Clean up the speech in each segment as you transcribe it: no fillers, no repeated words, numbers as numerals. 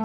お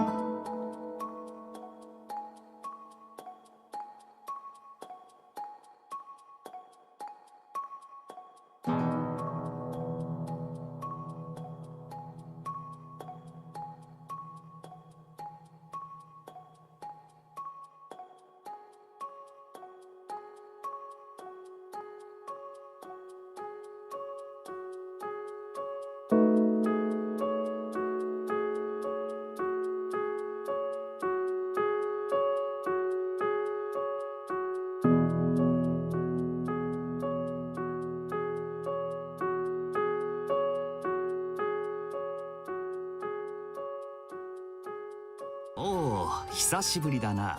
お、久しぶりだな。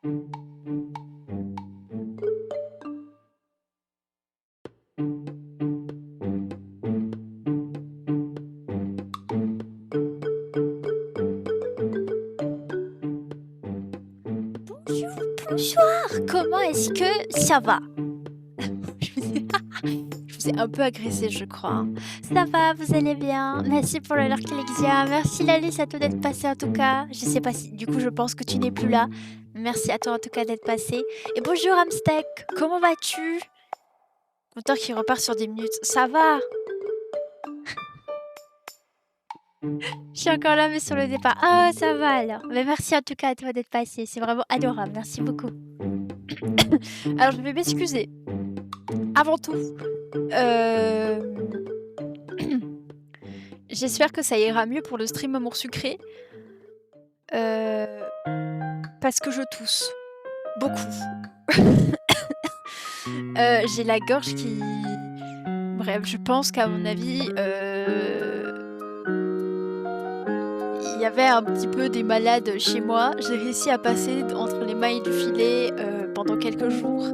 Bonjour, bonsoir. Comment est-ce que ça va? Je vous ai un peu agressé, je crois, hein. Ça va, vous allez bien? Merci pour le lurk Alexia. Merci Lalice à toi d'être passée en tout cas. Je sais pas si, du coup, je pense que tu n'es plus là. Merci à toi en tout cas d'être passé. Et bonjour Amsteak, comment vas-tu? Compteur qui repart sur 10 minutes. Ça va? Je suis encore là, mais sur le départ. Ah, ça va alors. Mais merci en tout cas à toi d'être passé. C'est vraiment adorable. Merci beaucoup. Alors, je vais m'excuser. Avant tout, j'espère que ça ira mieux pour le stream Amour Sucré. Parce que je tousse. Beaucoup. J'ai la gorge qui... Bref, je pense qu'à mon avis... Il y avait un petit peu des malades chez moi. J'ai réussi à passer entre les mailles du filet pendant quelques jours.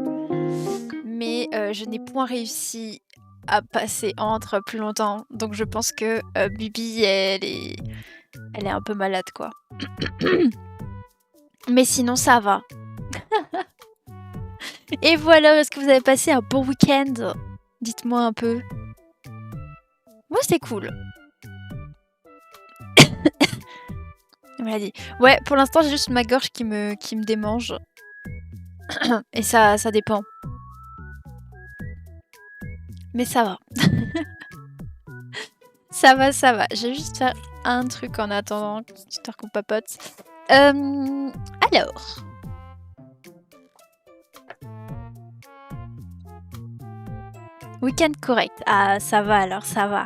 Mais je n'ai point réussi à passer entre plus longtemps. Donc je pense que Bibi, elle est un peu malade, quoi. Mais sinon, ça va. Et voilà, est-ce que vous avez passé un bon week-end? Dites-moi un peu. Moi, c'était cool. Maladie. Ouais, pour l'instant, j'ai juste ma gorge qui me démange. Et ça dépend. Mais ça va. Ça va, ça va. Je vais juste faire un truc en attendant, histoire qu'on papote. Alors. Week-end correct. Ah, ça va alors, ça va.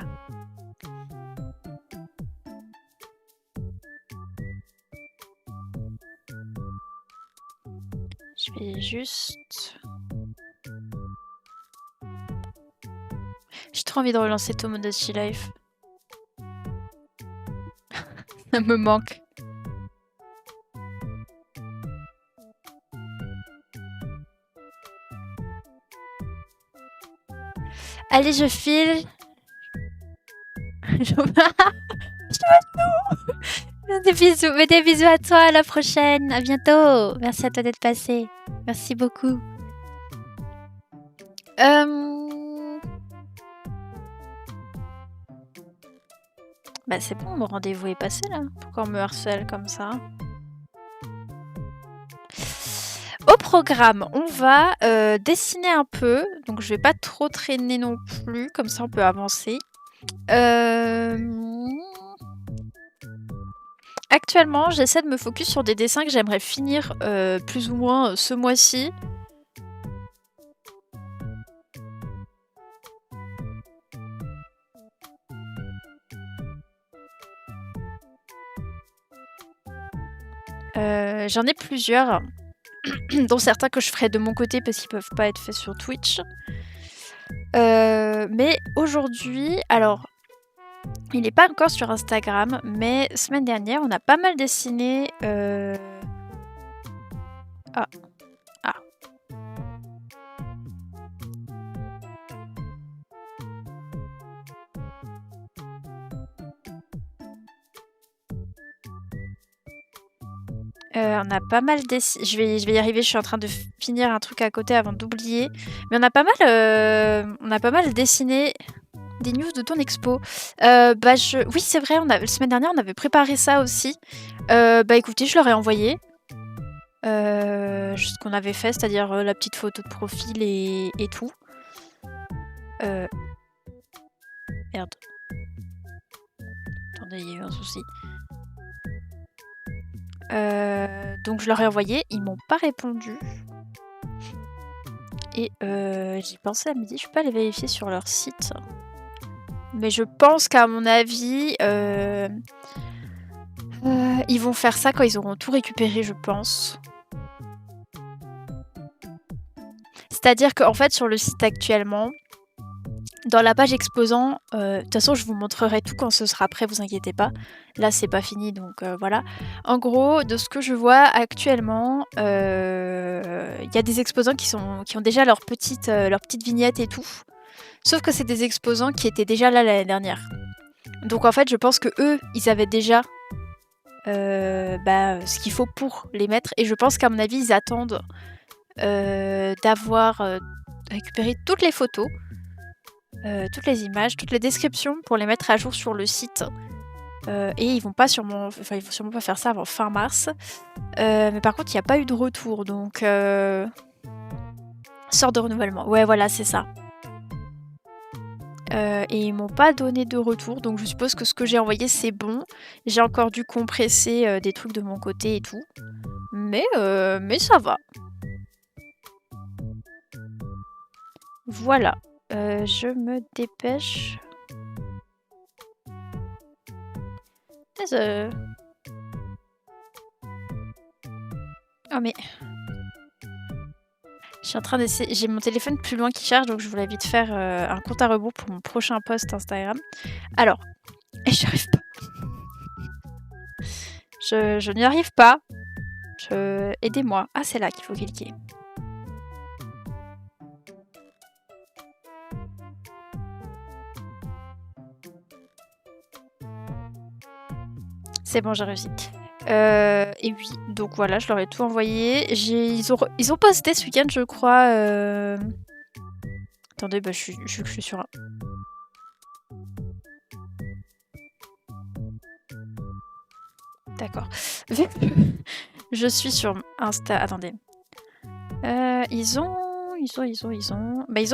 Je vais juste... J'ai trop envie de relancer Tomodachi Life. Ça me manque. Allez, je file. Des bisous, mais des bisous à toi, à la prochaine, à bientôt. Merci à toi d'être passé. Merci beaucoup. Bah c'est bon, mon rendez-vous est passé là. Pourquoi on me harcèle comme ça? Au programme, on va dessiner un peu. Donc je vais pas trop traîner non plus, comme ça on peut avancer. Actuellement, j'essaie de me focus sur des dessins que j'aimerais finir plus ou moins ce mois-ci. J'en ai plusieurs, dont certains que je ferai de mon côté parce qu'ils peuvent pas être faits sur Twitch. Mais aujourd'hui, alors, il n'est pas encore sur Instagram, mais semaine dernière, on a pas mal dessiné... Ah. On a pas mal dessiné... Je vais y arriver, je suis en train de finir un truc à côté avant d'oublier. Mais on a pas mal dessiné... Des news de ton expo. Oui, c'est vrai, la semaine dernière, on avait préparé ça aussi. Bah écoutez, je leur ai envoyé ce qu'on avait fait, c'est-à-dire la petite photo de profil et tout. Merde. Attendez, il y a eu un souci. Donc je leur ai envoyé, ils m'ont pas répondu. Et j'y pensais à midi, je peux aller vérifier sur leur site. Mais je pense qu'à mon avis, ils vont faire ça quand ils auront tout récupéré, je pense. C'est-à-dire qu'en fait, sur le site actuellement, Dans la page exposant, de toute façon je vous montrerai tout quand ce sera prêt, vous inquiétez pas. Là c'est pas fini donc voilà. En gros, de ce que je vois actuellement, il y a des exposants qui ont déjà leur petite vignette et tout. Sauf que c'est des exposants qui étaient déjà là l'année dernière. Donc en fait je pense que eux, ils avaient déjà ce qu'il faut pour les mettre. Et je pense qu'à mon avis ils attendent d'avoir récupéré toutes les photos. Toutes les images, toutes les descriptions pour les mettre à jour sur le site. Et ils vont sûrement pas faire ça avant fin mars. Mais par contre, il n'y a pas eu de retour, donc sort de renouvellement. Ouais, voilà, c'est ça. Et ils m'ont pas donné de retour, donc je suppose que ce que j'ai envoyé c'est bon. J'ai encore dû compresser des trucs de mon côté et tout. Mais ça va. Voilà. Je me dépêche. Oh mais... Je suis en train d'essayer... J'ai mon téléphone plus loin qui charge, donc je voulais vite faire un compte à rebours pour mon prochain post Instagram. Alors... Et j'y arrive pas. Je n'y arrive pas. Aidez-moi. Ah, c'est là qu'il faut cliquer. C'est bon, j'ai réussi. Et oui, donc voilà, je leur ai tout envoyé. Ils ont posté ce week-end, je crois. Attendez, bah, je suis sur un... D'accord. Je suis sur Insta. Attendez. Ils ont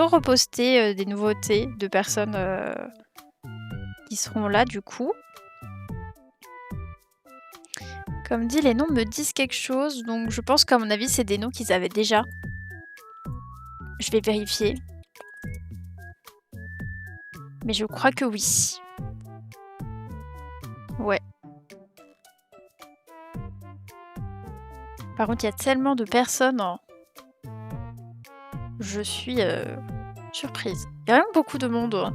reposté des nouveautés de personnes qui seront là du coup. Comme dit, les noms me disent quelque chose, donc je pense qu'à mon avis, c'est des noms qu'ils avaient déjà. Je vais vérifier. Mais je crois que oui. Ouais. Par contre, il y a tellement de personnes. Je suis surprise. Il y a même beaucoup de monde. Hein.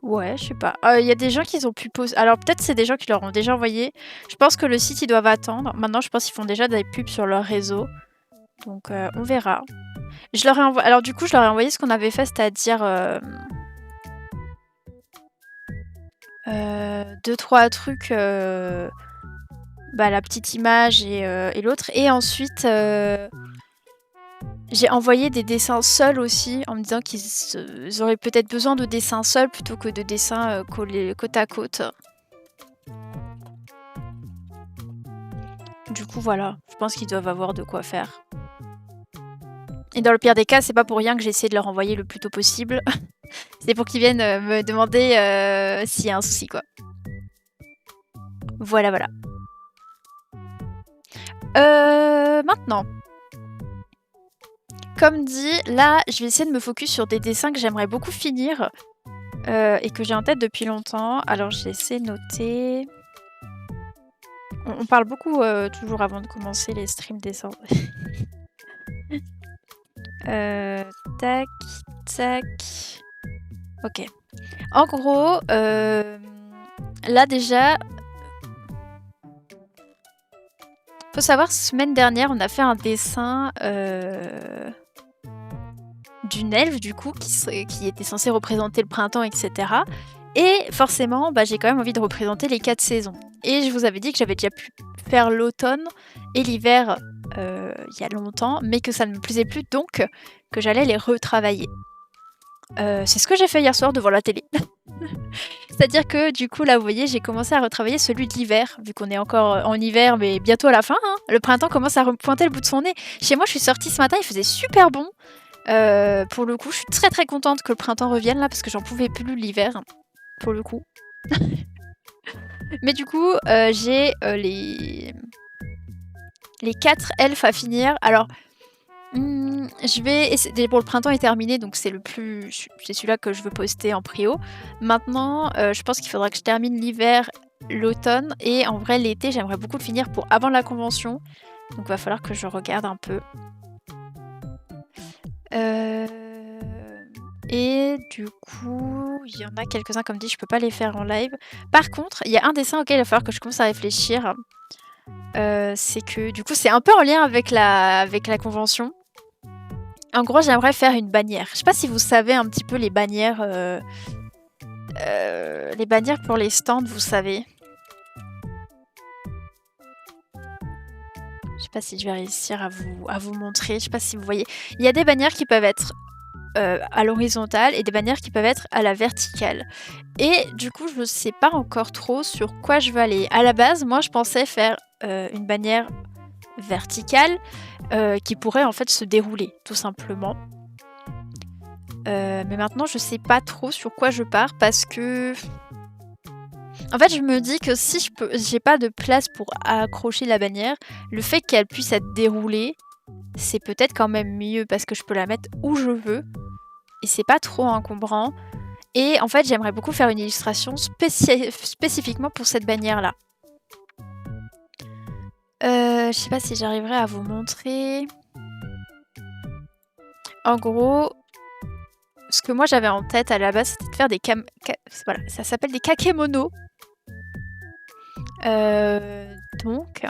Ouais, je sais pas. Il y a des gens qui ont pu poser. Alors peut-être c'est des gens qui leur ont déjà envoyé. Je pense que le site, ils doivent attendre. Maintenant, je pense qu'ils font déjà des pubs sur leur réseau. Donc on verra. Je leur ai envoyé... Alors du coup, je leur ai envoyé ce qu'on avait fait, c'est-à-dire... 2-3 trucs... la petite image et l'autre. Et ensuite... J'ai envoyé des dessins seuls aussi, en me disant qu'ils auraient peut-être besoin de dessins seuls plutôt que de dessins collés côte à côte. Du coup, voilà. Je pense qu'ils doivent avoir de quoi faire. Et dans le pire des cas, c'est pas pour rien que j'ai essayé de leur envoyer le plus tôt possible. C'est pour qu'ils viennent me demander s'il y a un souci, quoi. Voilà, voilà. Maintenant... Comme dit, là, je vais essayer de me focus sur des dessins que j'aimerais beaucoup finir et que j'ai en tête depuis longtemps. Alors, j'ai essayé de noter... On parle beaucoup toujours avant de commencer les streams dessins. Tac, tac... Ok. En gros, là déjà... Faut savoir, semaine dernière, on a fait un dessin... d'une elfe du coup qui était censée représenter le printemps, etc. Et forcément, j'ai quand même envie de représenter les 4 saisons. Et je vous avais dit que j'avais déjà pu faire l'automne et l'hiver il y a longtemps, mais que ça ne me plaisait plus, donc que j'allais les retravailler. C'est ce que j'ai fait hier soir devant la télé. C'est-à-dire que du coup, là, vous voyez, j'ai commencé à retravailler celui de l'hiver, vu qu'on est encore en hiver, mais bientôt à la fin. Hein. Le printemps commence à pointer le bout de son nez. Chez moi, je suis sortie ce matin, il faisait super bon. Pour le coup, je suis très très contente que le printemps revienne là parce que j'en pouvais plus l'hiver, pour le coup. Mais du coup, j'ai les 4 elfes à finir. Alors, Je vais essayer. Bon, le printemps est terminé, donc c'est celui-là que je veux poster en prio. Maintenant, je pense qu'il faudra que je termine l'hiver, l'automne, et en vrai l'été, j'aimerais beaucoup le finir pour avant la convention. Donc va falloir que je regarde un peu. Et du coup, il y en a quelques-uns, comme dit, je peux pas les faire en live. Par contre, il y a un dessin auquel il va falloir que je commence à réfléchir. C'est que du coup, c'est un peu en lien avec la convention. En gros, j'aimerais faire une bannière. Je sais pas si vous savez un petit peu les bannières pour les stands, vous savez. Je sais pas si je vais réussir à vous montrer. Je sais pas si vous voyez. Il y a des bannières qui peuvent être à l'horizontale et des bannières qui peuvent être à la verticale. Et du coup, je ne sais pas encore trop sur quoi je veux aller. À la base, moi, je pensais faire une bannière verticale qui pourrait en fait se dérouler, tout simplement. Mais maintenant, je sais pas trop sur quoi je pars parce que... En fait, je me dis que si j'ai pas de place pour accrocher la bannière, le fait qu'elle puisse être déroulée, c'est peut-être quand même mieux parce que je peux la mettre où je veux et c'est pas trop encombrant. Et en fait, j'aimerais beaucoup faire une illustration spécifiquement pour cette bannière-là. Je sais pas si j'arriverai à vous montrer. En gros, ce que moi j'avais en tête à la base, c'était de faire des voilà, ça s'appelle des kakemono. Donc,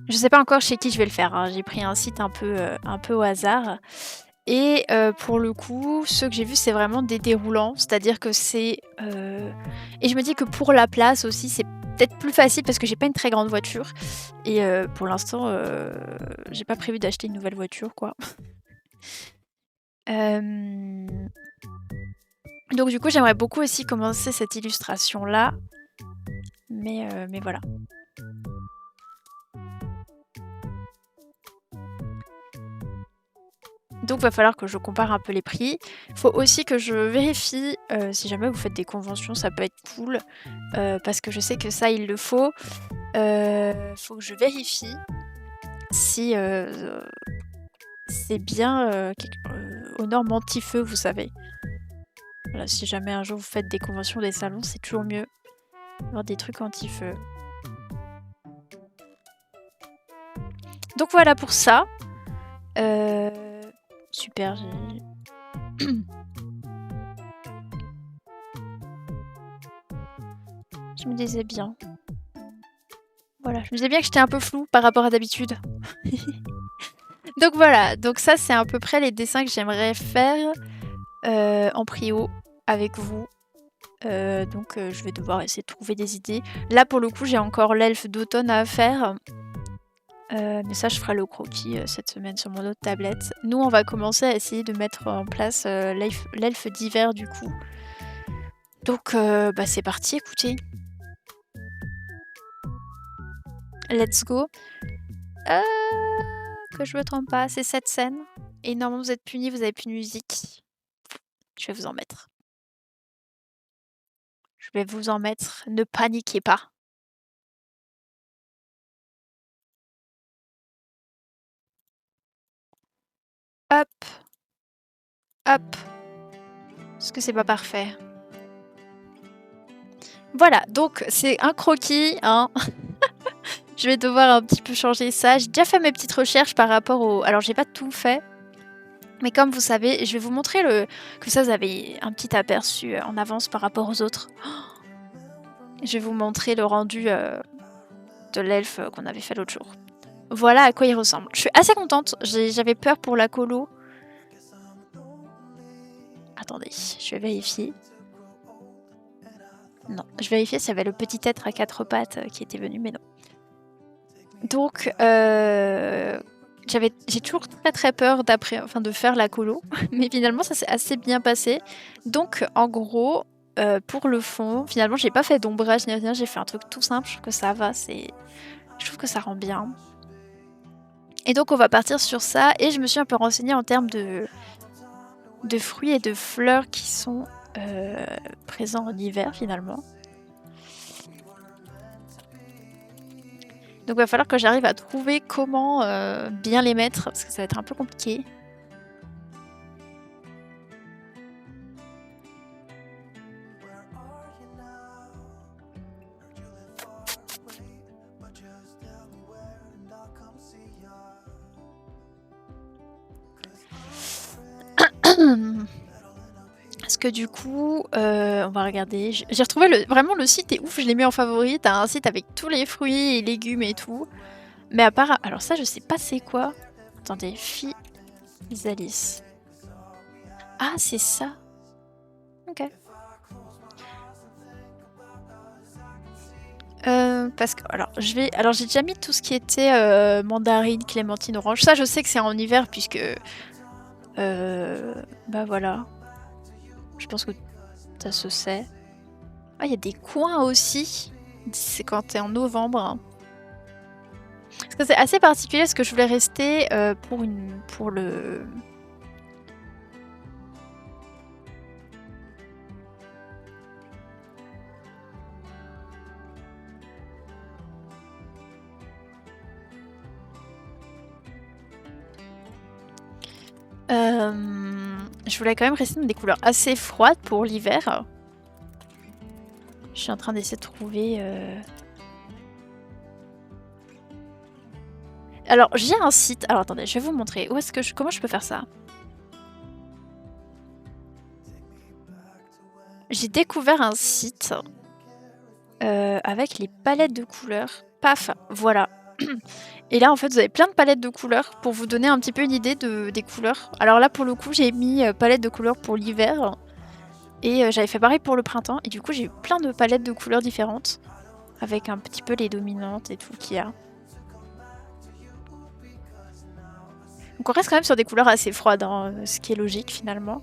je sais pas encore chez qui je vais le faire. Hein. J'ai pris un site un peu au hasard. Et pour le coup, ceux que j'ai vus, c'est vraiment des déroulants. C'est-à-dire que c'est... Et je me dis que pour la place aussi, c'est peut-être plus facile parce que j'ai pas une très grande voiture. Et pour l'instant, j'ai pas prévu d'acheter une nouvelle voiture, quoi. Donc du coup, j'aimerais beaucoup aussi commencer cette illustration-là. Mais voilà. Donc va falloir que je compare un peu les prix. Il faut aussi que je vérifie, si jamais vous faites des conventions, ça peut être cool. Parce que je sais que ça, il le faut. Faut que je vérifie si c'est bien aux normes anti-feu, vous savez. Voilà, si jamais un jour vous faites des conventions, des salons, c'est toujours mieux d'avoir des trucs anti-feu. Donc voilà pour ça. Super, je me disais bien. Voilà, je me disais bien que j'étais un peu floue par rapport à d'habitude. Donc voilà, donc ça c'est à peu près les dessins que j'aimerais faire en prio avec vous. Donc je vais devoir essayer de trouver des idées. Là pour le coup j'ai encore l'elfe d'automne à faire. Mais ça je ferai le croquis cette semaine sur mon autre tablette. Nous on va commencer à essayer de mettre en place l'elfe d'hiver du coup. Donc bah c'est parti, écoutez. Let's go. Que je me trompe pas, c'est cette scène. Et normalement vous êtes punis, vous avez plus de musique. Je vais vous en mettre. Je vais vous en mettre. Ne paniquez pas. Hop. Hop. Parce que c'est pas parfait. Voilà, donc c'est un croquis, hein. Je vais devoir un petit peu changer ça. J'ai déjà fait mes petites recherches par rapport au... Alors j'ai pas tout fait. Mais comme vous savez, je vais vous montrer que ça vous avez un petit aperçu en avance par rapport aux autres. Je vais vous montrer le rendu de l'elfe qu'on avait fait l'autre jour. Voilà à quoi il ressemble. Je suis assez contente. J'avais peur pour la colo. Attendez, je vais vérifier. Non, je vérifiais s'il y avait le petit être à 4 pattes qui était venu, mais non. Donc, j'ai toujours très peur de faire la colo, mais finalement ça s'est assez bien passé. Donc, en gros, pour le fond, finalement j'ai pas fait d'ombrage ni rien, j'ai fait un truc tout simple. Je trouve que ça va, je trouve que ça rend bien. Et donc on va partir sur ça, et je me suis un peu renseignée en termes de fruits et de fleurs qui sont présents en hiver finalement. Donc il va falloir que j'arrive à trouver comment bien les mettre, parce que ça va être un peu compliqué. Parce que du coup, on va regarder. J'ai retrouvé vraiment le site est ouf, je l'ai mis en favori. T'as un site avec tous les fruits et légumes et tout. Mais à part... Alors ça, je sais pas c'est quoi. Attendez, Physalis. Ah, c'est ça. Ok. Parce que... Alors, j'ai déjà mis tout ce qui était mandarine, clémentine, orange. Ça, je sais que c'est en hiver puisque... bah voilà. Je pense que ça se sait. Ah, il y a des coins aussi. C'est quand t'es en novembre. Parce que c'est assez particulier parce que je voulais rester pour le... Je voulais quand même rester dans des couleurs assez froides pour l'hiver. Je suis en train d'essayer de trouver... Alors, j'ai un site. Alors, attendez, je vais vous montrer. Où est-ce que comment je peux faire ça? J'ai découvert un site avec les palettes de couleurs. Paf, voilà. Et là, en fait, vous avez plein de palettes de couleurs pour vous donner un petit peu une idée des couleurs. Alors là, pour le coup, j'ai mis palette de couleurs pour l'hiver. Et j'avais fait pareil pour le printemps. Et du coup, j'ai eu plein de palettes de couleurs différentes. Avec un petit peu les dominantes et tout qu'il y a. Donc on reste quand même sur des couleurs assez froides, hein, ce qui est logique finalement.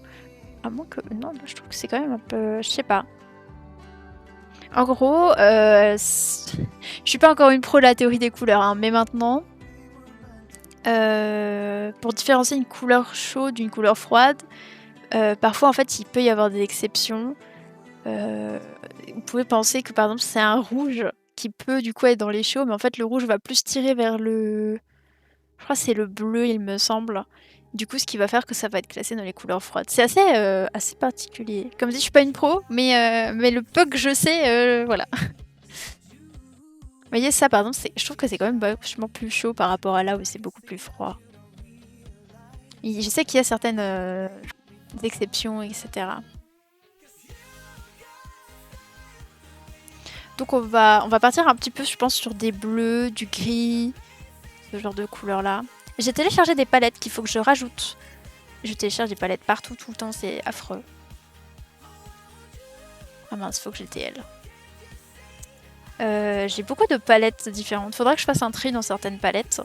À moins que... Non, je trouve que c'est quand même un peu... Je sais pas. En gros, je suis pas encore une pro de la théorie des couleurs, hein, mais maintenant, pour différencier une couleur chaude d'une couleur froide, parfois en fait il peut y avoir des exceptions. Vous pouvez penser que par exemple c'est un rouge qui peut du coup être dans les chauds, mais en fait le rouge va plus tirer vers le... Je crois que c'est le bleu il me semble. Du coup, ce qui va faire que ça va être classé dans les couleurs froides. C'est assez particulier. Comme dit, je suis pas une pro, mais le peu que je sais, voilà. Vous voyez, ça, par exemple, je trouve que c'est quand même vachement plus chaud par rapport à là où c'est beaucoup plus froid. Je sais qu'il y a certaines exceptions, etc. Donc on va partir un petit peu, je pense, sur des bleus, du gris, ce genre de couleurs-là. J'ai téléchargé des palettes qu'il faut que je rajoute. Je télécharge des palettes partout, tout le temps, c'est affreux. Ah mince, faut que j'ai TL. J'ai beaucoup de palettes différentes. Faudra que je fasse un tri dans certaines palettes.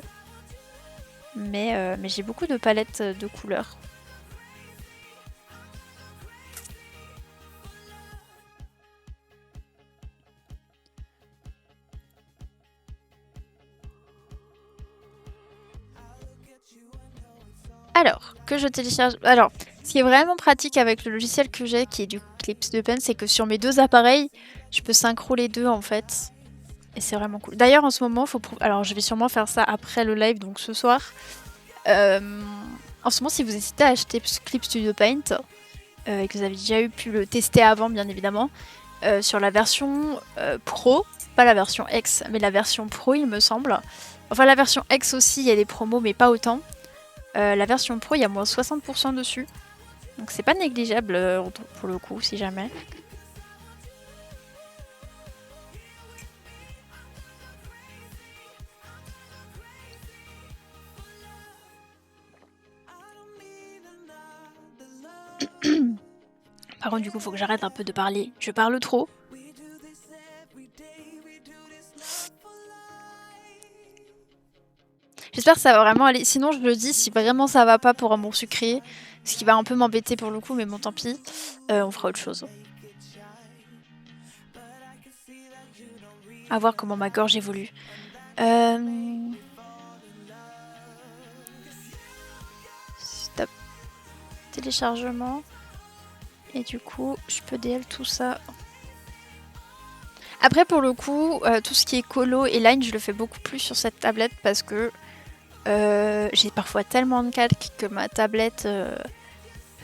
Mais j'ai beaucoup de palettes de couleurs. Alors, que je télécharge... Alors, ce qui est vraiment pratique avec le logiciel que j'ai, qui est du Clips de Pen, c'est que sur mes deux appareils, je peux synchro les deux en fait. Et c'est vraiment cool. D'ailleurs, en ce moment, alors je vais sûrement faire ça après le live, donc ce soir. En ce moment, si vous hésitez à acheter Clip Studio Paint, et que vous avez déjà pu le tester avant, bien évidemment, sur la version Pro, pas la version X, mais la version Pro, il me semble. Enfin, la version X aussi, il y a des promos, mais pas autant. La version Pro, il y a moins 60% dessus. Donc c'est pas négligeable pour le coup, si jamais. Par contre, du coup, faut que j'arrête un peu de parler. Je parle trop. J'espère que ça va vraiment aller. Sinon, je le dis, si vraiment ça va pas pour un bon sucré, ce qui va un peu m'embêter pour le coup, mais bon, tant pis. On fera autre chose. À voir comment ma gorge évolue. Stop. Téléchargement. Et du coup, je peux DL tout ça. Après, pour le coup, tout ce qui est colo et line, je le fais beaucoup plus sur cette tablette parce que j'ai parfois tellement de calques que ma tablette,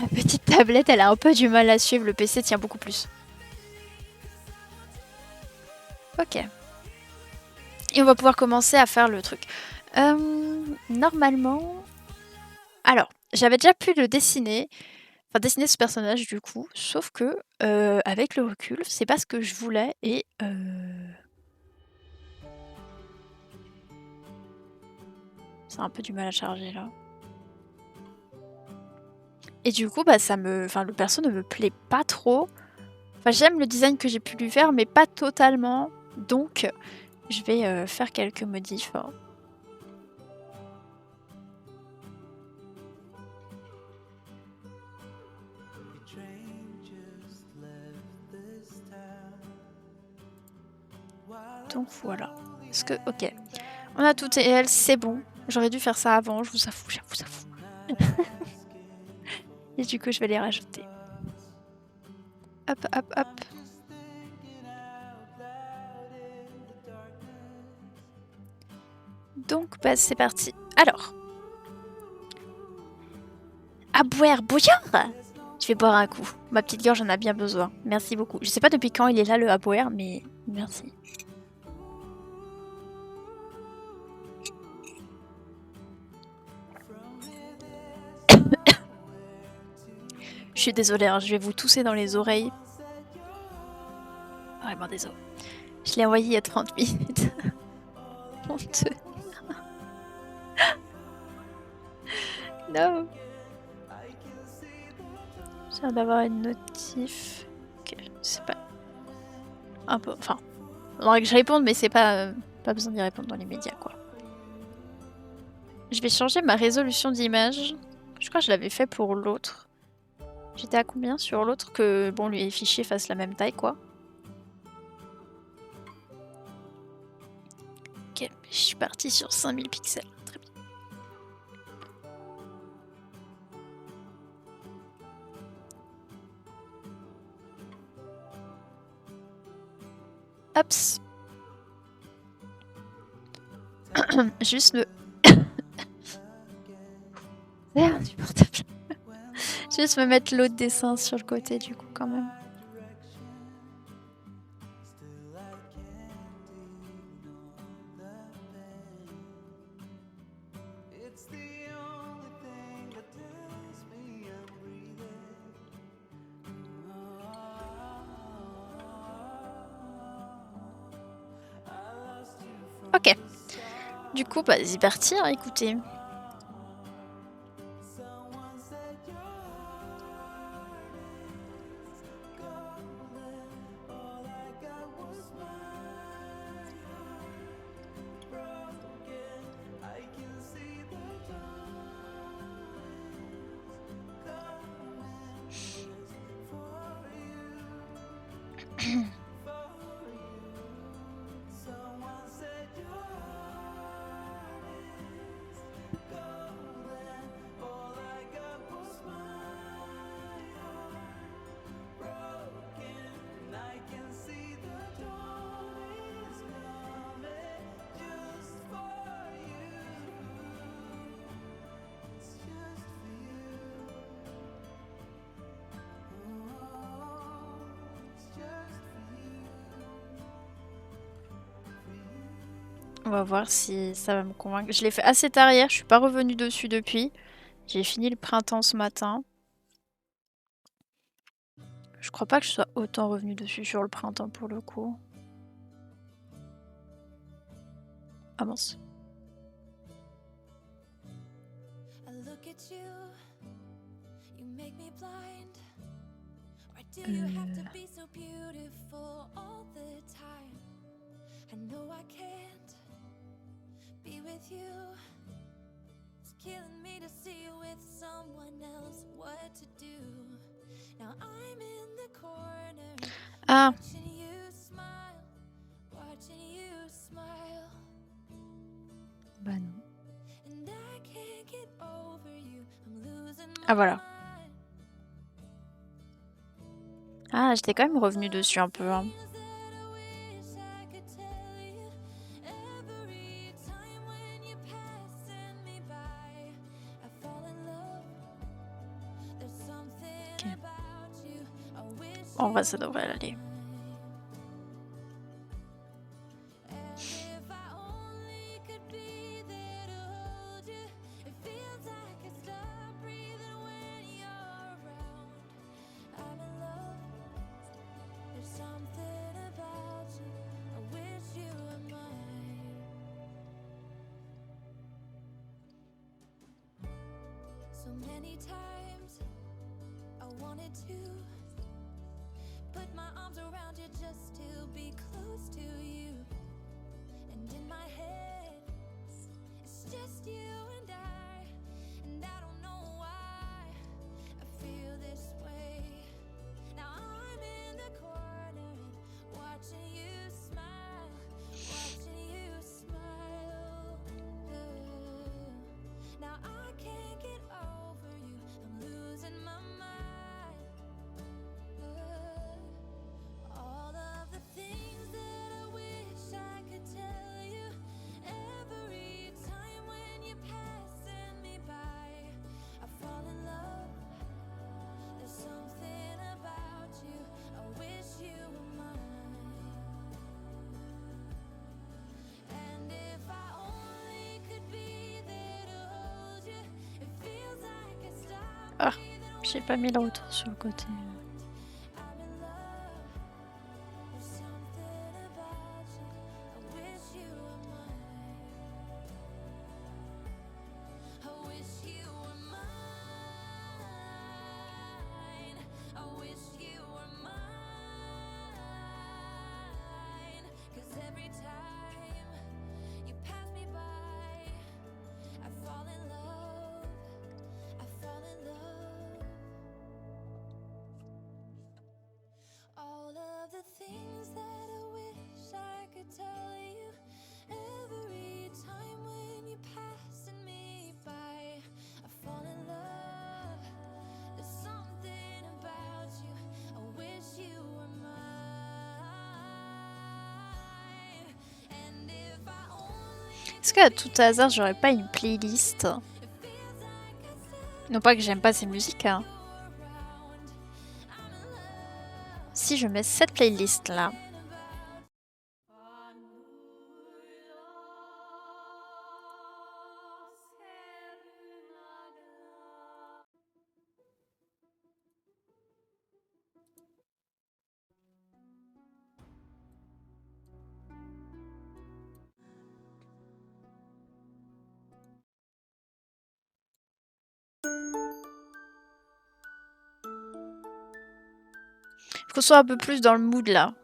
ma petite tablette, elle a un peu du mal à suivre. Le PC tient beaucoup plus. Ok. Et on va pouvoir commencer à faire le truc. Normalement... Alors, j'avais déjà pu le dessiner. Enfin, dessiner ce personnage du coup. Sauf que, avec le recul, c'est pas ce que je voulais et... C'est un peu du mal à charger là. Et du coup, bah, enfin, le perso ne me plaît pas trop. Enfin, j'aime le design que j'ai pu lui faire, mais pas totalement. Donc, je vais faire quelques modifs. Donc voilà. Parce que, ok. On a tout et elle, c'est bon. J'aurais dû faire ça avant, je vous avoue, Et du coup, je vais les rajouter. Hop, hop, hop. Donc, bah, c'est parti. Alors. À boire, bouillard. Je vais boire un coup. Ma petite gorge en a bien besoin. Merci beaucoup. Je sais pas depuis quand il est là, le à boire, mais merci. Je suis désolée, hein, je vais vous tousser dans les oreilles. Vraiment désolée. Je l'ai envoyé il y a 30 minutes. Honteux. Non. Je viens d'avoir une notif. Ok, c'est pas... Un peu... Enfin, il faudrait que je réponde, mais c'est pas... pas besoin d'y répondre dans les médias, quoi. Je vais changer ma résolution d'image. Je crois que je l'avais fait pour l'autre. J'étais à combien sur l'autre que, bon, les fichiers fassent la même taille, quoi. Ok, je suis partie sur 5000 pixels. Très bien. Hops. Juste le... C'est insupportable. Juste me mettre l'autre dessin sur le côté, du coup, quand même. Ok. Du coup, bah, c'est parti, hein, écoutez. On va voir si ça va me convaincre. Je l'ai fait assez tard hier, je suis pas revenue dessus depuis. J'ai fini le printemps ce matin. Je crois pas que je sois autant revenue dessus sur le printemps pour le coup. Ah mince. Ah. Bah non. Ah voilà. Ah, j'étais quand même revenue dessus un peu. Hein. En vrai, ça devrait aller. So many times I wanted to put my arms around you just to be close to you. And in my head, it's just you and I don't know why I feel this way. Now I'm in the corner watching you smile, watching you smile. Now I can't get over you, I'm losing my mind. All of the things that I wish I could tell you, every time when you're passing me by, I fall in love. There's something about you, I wish you were mine. And if I only could be there to hold you, it feels like I stopped Ah, breathing j'ai pas mis le retour sur le côté. I'm in love. There's something about you, I wish you were mine. I wish you were mine. I wish you were mine. 'Cause every time you pass me by, I fall in love. I fall in love. All of the things that I wish I could tell you, every time when you're passing me by, I fall in love. There's something about you, I wish you were mine. And if I only Est-ce qu'à tout hasard, j'aurais pas une playlist? Non pas que j'aime pas ces musiques, hein. Si je mets cette playlist là, faut qu'on soit un peu plus dans le mood là.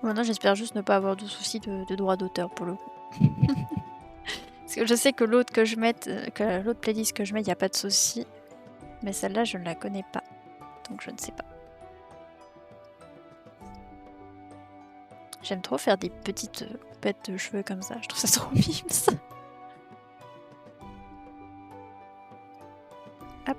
Maintenant, j'espère juste ne pas avoir de soucis de droit d'auteur pour le coup. Parce que je sais que l'autre que je mette, que l'autre playlist que je mets, il n'y a pas de soucis. Mais celle-là, je ne la connais pas. Donc je ne sais pas. J'aime trop faire des petites coupettes de cheveux comme ça. Je trouve ça trop mimes. Hop.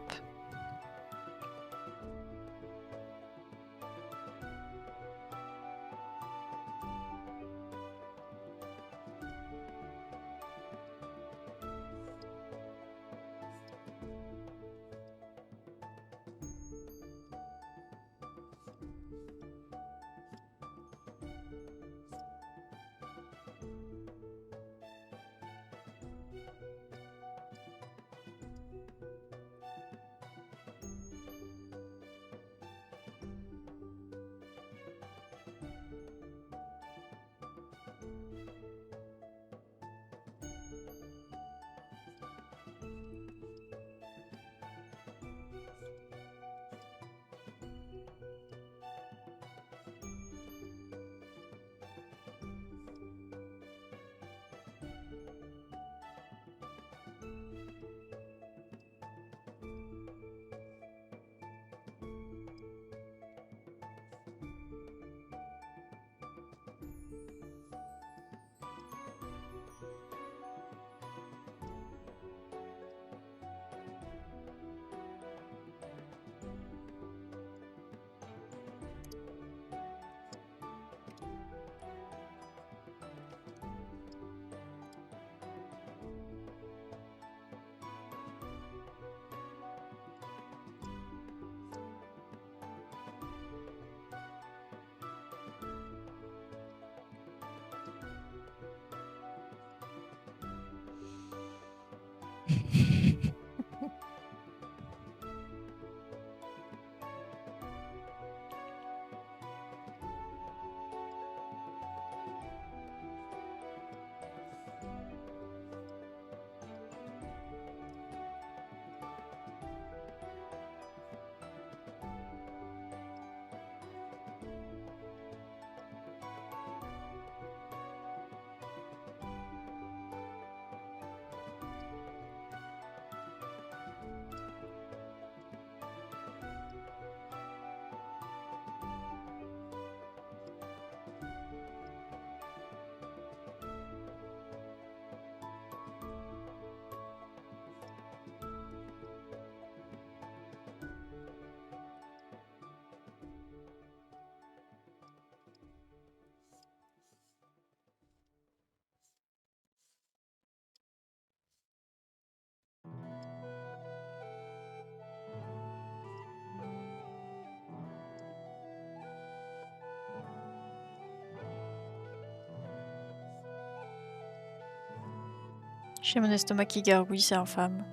J'ai mon estomac qui gargouille, c'est infâme.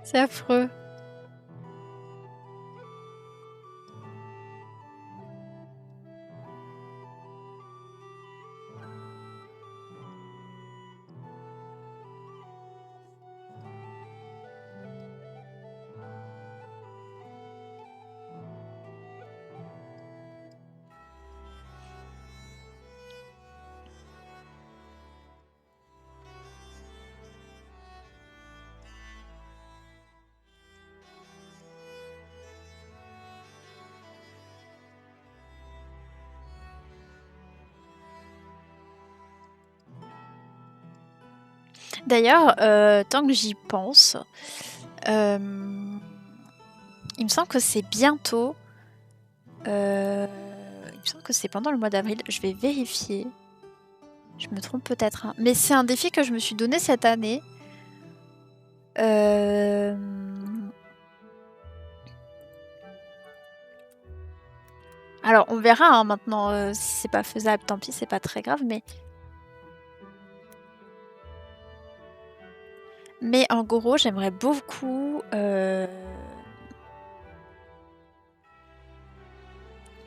C'est affreux. D'ailleurs, tant que j'y pense, il me semble que c'est bientôt. Il me semble que c'est pendant le mois d'avril. Je vais vérifier. Je me trompe peut-être, hein. Mais c'est un défi que je me suis donné cette année. Alors, on verra hein, maintenant si c'est pas faisable, tant pis, c'est pas très grave, mais en gros, j'aimerais beaucoup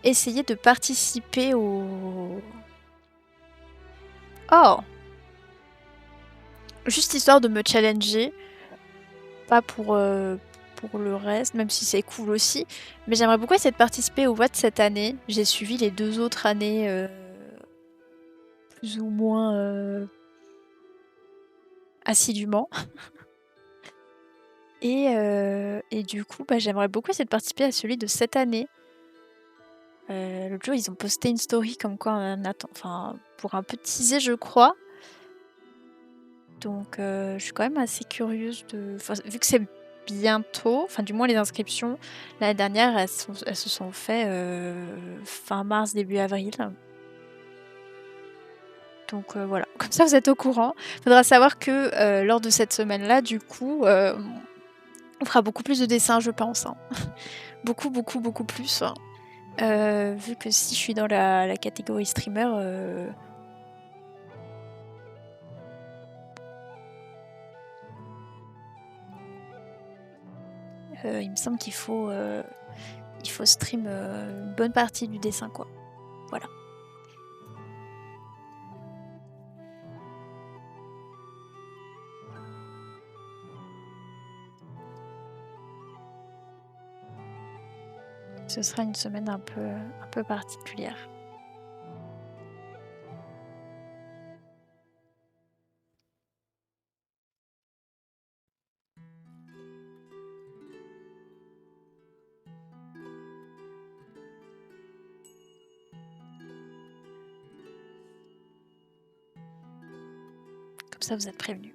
essayer de participer au... Oh! Juste histoire de me challenger, pas pour le reste, même si c'est cool aussi, mais j'aimerais beaucoup essayer de participer au vote cette année. J'ai suivi les 2 autres années plus ou moins assidûment. Et du coup, bah, j'aimerais beaucoup essayer de participer à celui de cette année. L'autre jour, ils ont posté une story comme quoi on attend, enfin, pour un peu teaser, je crois. Donc, je suis quand même assez curieuse de... Enfin, vu que c'est bientôt, enfin, du moins les inscriptions, l'année dernière, elles se sont faites fin mars, début avril. Donc voilà, comme ça vous êtes au courant. Faudra savoir que lors de cette semaine-là, du coup, on fera beaucoup plus de dessins, je pense. Hein. Beaucoup, beaucoup, beaucoup plus. Hein. Vu que si je suis dans la catégorie streamer, il me semble qu'il faut stream une bonne partie du dessin, quoi. Voilà. Ce sera une semaine un peu particulière. Comme ça, vous êtes prévenus.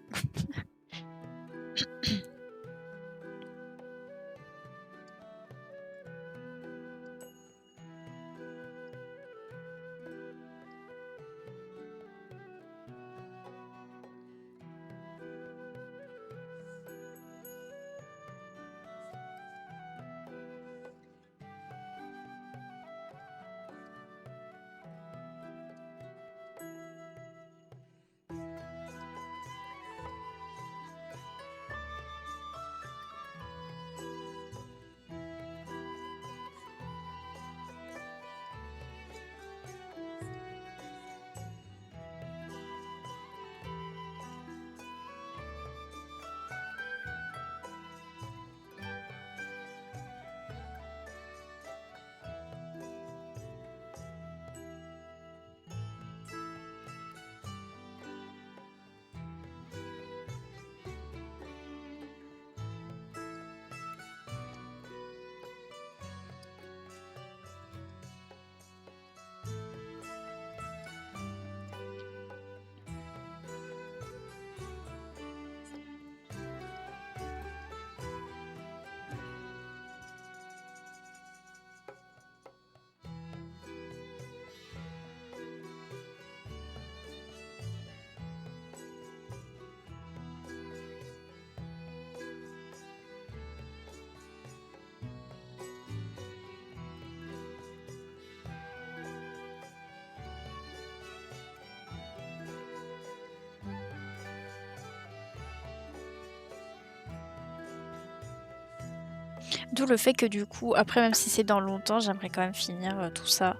D'où le fait que du coup, après même si c'est dans longtemps, j'aimerais quand même finir tout ça.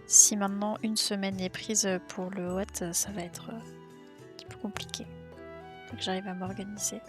Si maintenant une semaine est prise pour le Watt, ça va être un petit peu compliqué. Faut que j'arrive à m'organiser.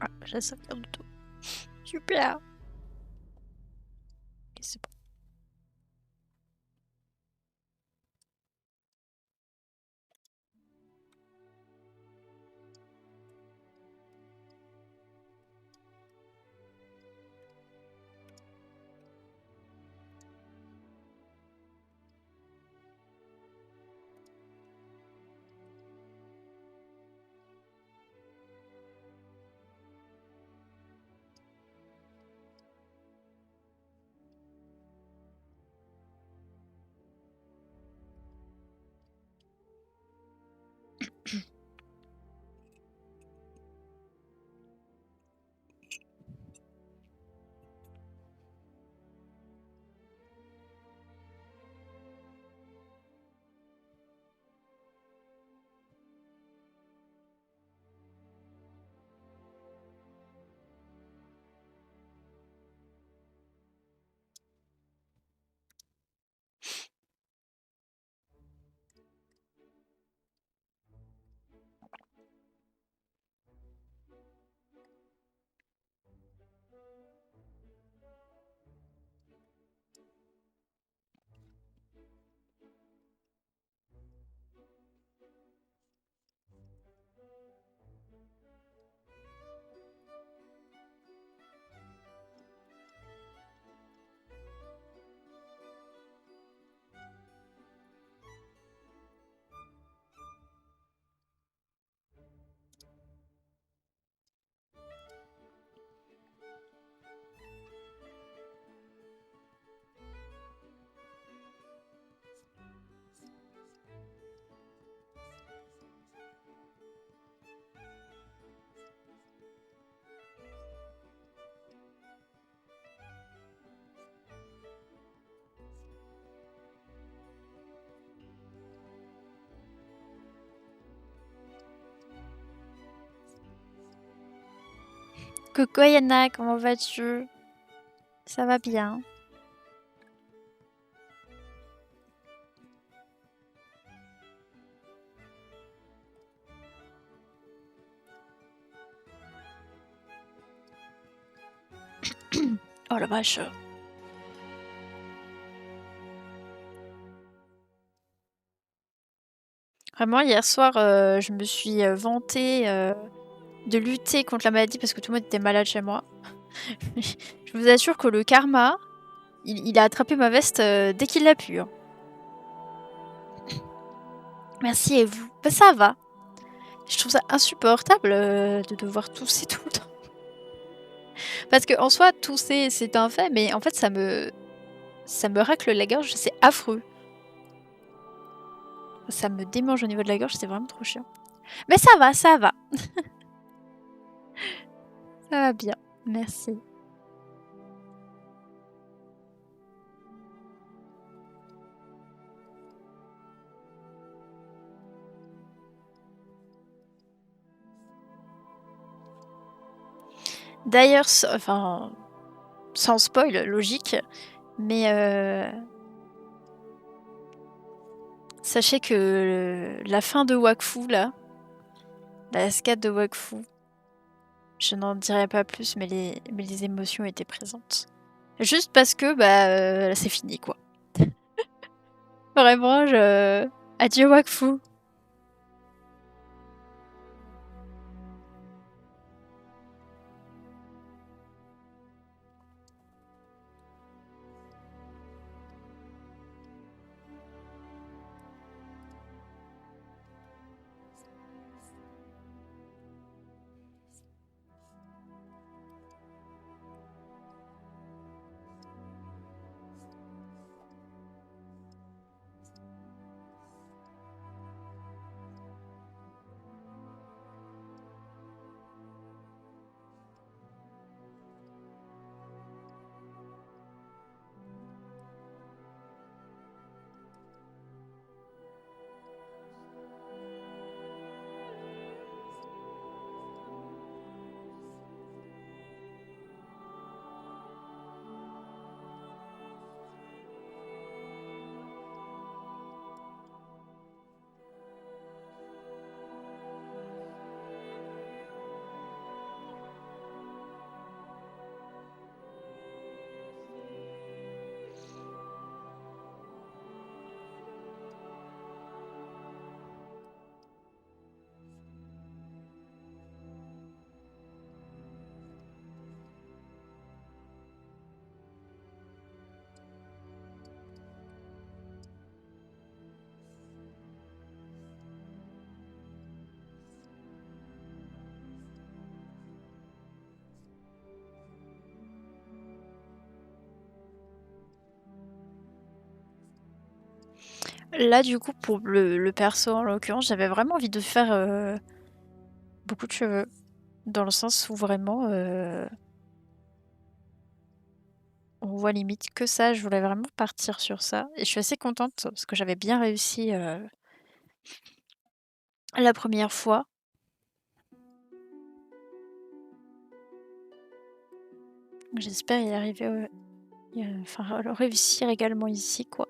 Ah, j'ai ça de tout. Super. Ok, c'est bon. Coucou Yana, comment vas-tu? Ça va bien. Oh la vache. Vraiment, hier soir, je me suis vantée de lutter contre la maladie parce que tout le monde était malade chez moi. Je vous assure que le karma, il a attrapé ma veste dès qu'il l'a pu, hein. Merci et vous? Bah, ça va. Je trouve ça insupportable de devoir tousser tout le temps. Parce que en soi, tousser, c'est un fait, mais en fait, ça me racle la gorge, c'est affreux. Ça me démange au niveau de la gorge, c'est vraiment trop chiant. Mais ça va, ça va. Ça va bien, merci. D'ailleurs, enfin, sans spoil, logique, mais sachez que la fin de Wakfu, là, la SCAD de Wakfu, je n'en dirai pas plus, mais les émotions étaient présentes. Juste parce que, bah, c'est fini, quoi. Vraiment, adieu Wakfu. Là, du coup, pour le perso, en l'occurrence, j'avais vraiment envie de faire beaucoup de cheveux. Dans le sens où vraiment, on voit limite que ça. Je voulais vraiment partir sur ça. Et je suis assez contente parce que j'avais bien réussi la première fois. J'espère y arriver, enfin, réussir également ici, quoi.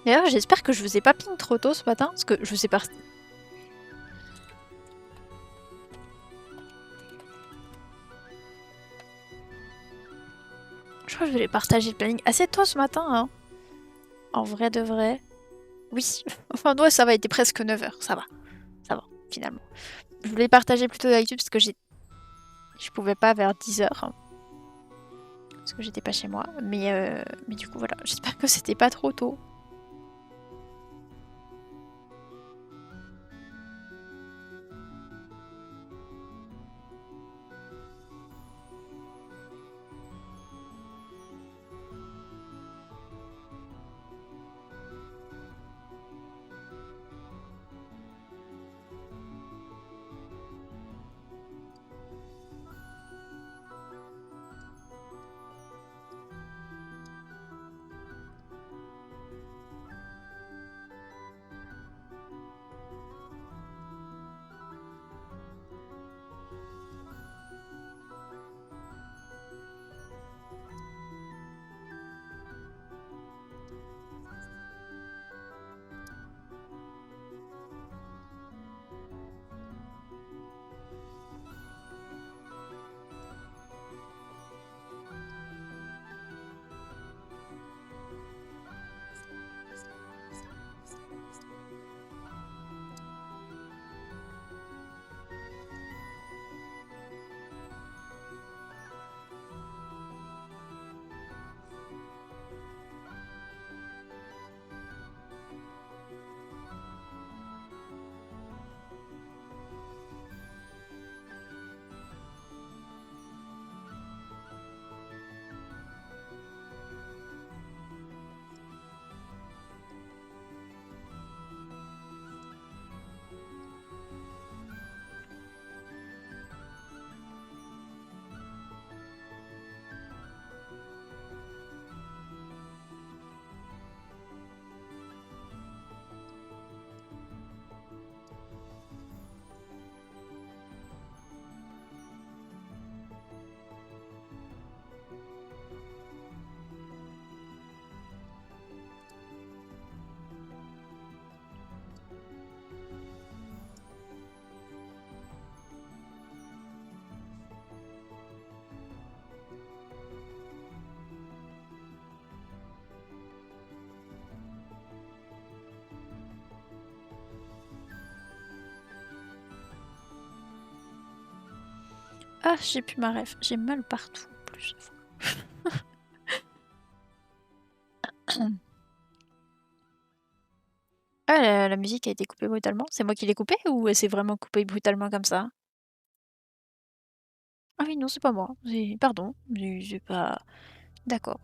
D'ailleurs, j'espère que je vous ai pas ping trop tôt ce matin, parce que je vous ai pas... Je crois que je vais partager le planning assez tôt ce matin, hein. En vrai de vrai. Oui. Enfin, ouais, ça va, il était presque 9h. Ça va. Ça va, finalement. Je voulais partager plutôt d'habitude parce que je pouvais pas vers 10h. Parce que j'étais pas chez moi. Mais du coup, voilà. J'espère que c'était pas trop tôt. Ah, j'ai plus ma ref. J'ai mal partout en plus. Ah, la musique a été coupée brutalement. C'est moi qui l'ai coupée ou c'est vraiment coupé brutalement comme ça? Ah oui, non, c'est pas moi. Pardon, j'ai pas. D'accord.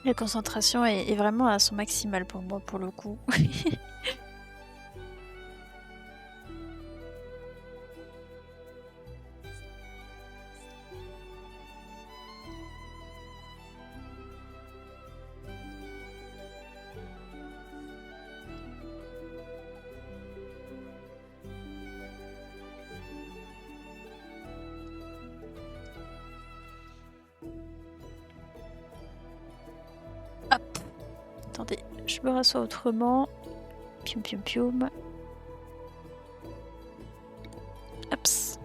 La concentration est vraiment à son maximal pour moi, pour le coup. Hop. Attendez, je me rassois autrement. Pium pium pium. Hops.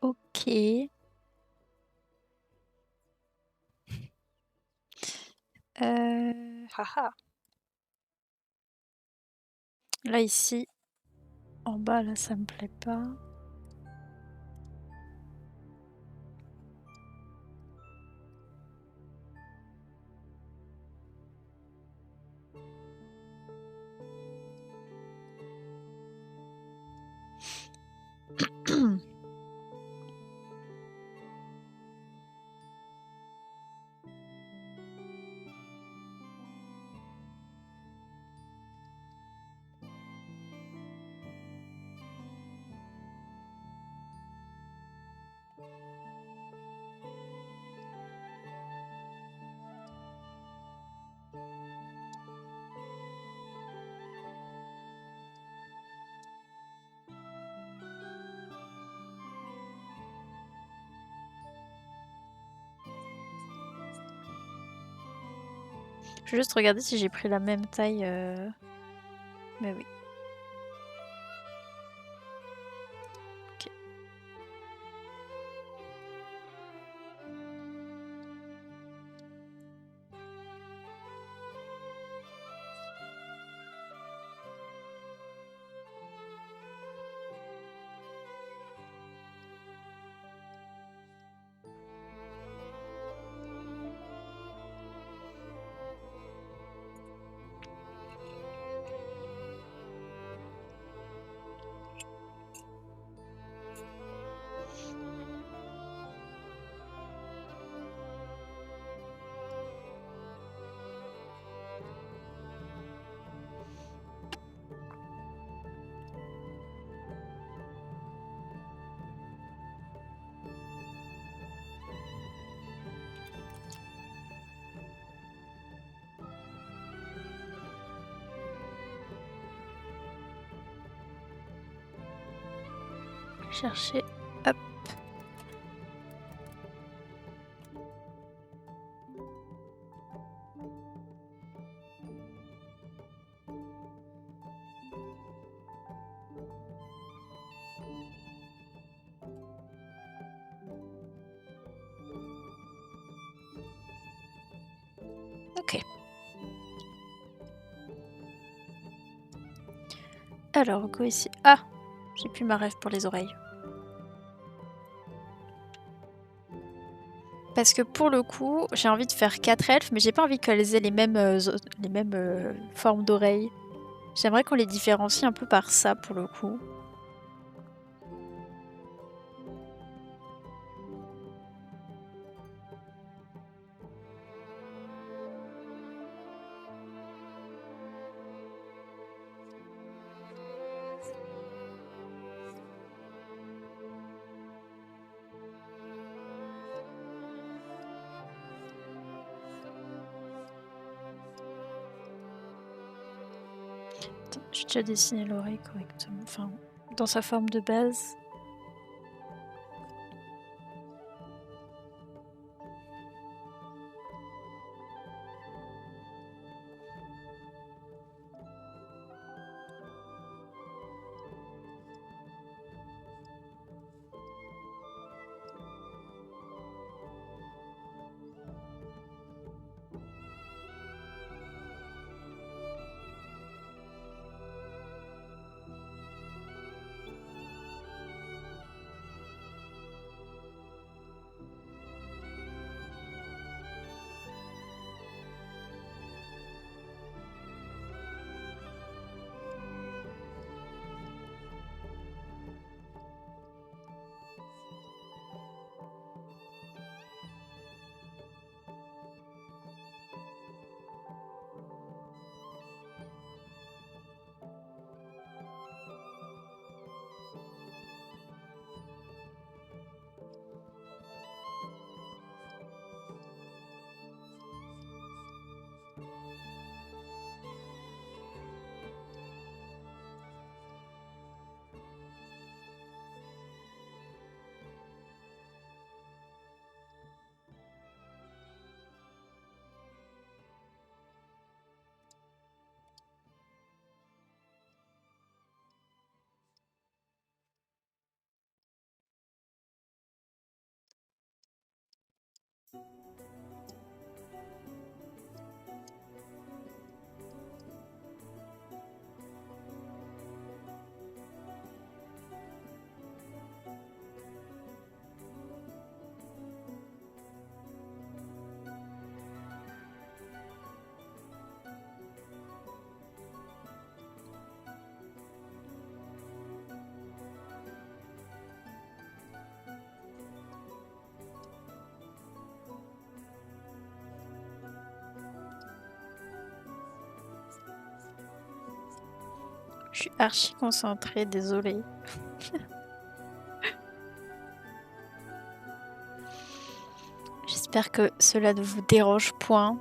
Ok. Haha. Là ici, en bas là ça me plaît pas. Je vais juste regarder si j'ai pris la même taille. Mais oui. Ok. Chercher. Hop. Ok. Alors, go ici. Ah, j'ai plus ma rêve pour les oreilles. Parce que pour le coup, j'ai envie de faire 4 elfes, mais j'ai pas envie qu'elles aient les mêmes formes d'oreilles. J'aimerais qu'on les différencie un peu par ça pour le coup. Attends, j'ai déjà dessiné l'oreille correctement. Enfin, dans sa forme de base. Je suis archi concentrée, désolée. J'espère que cela ne vous dérange point.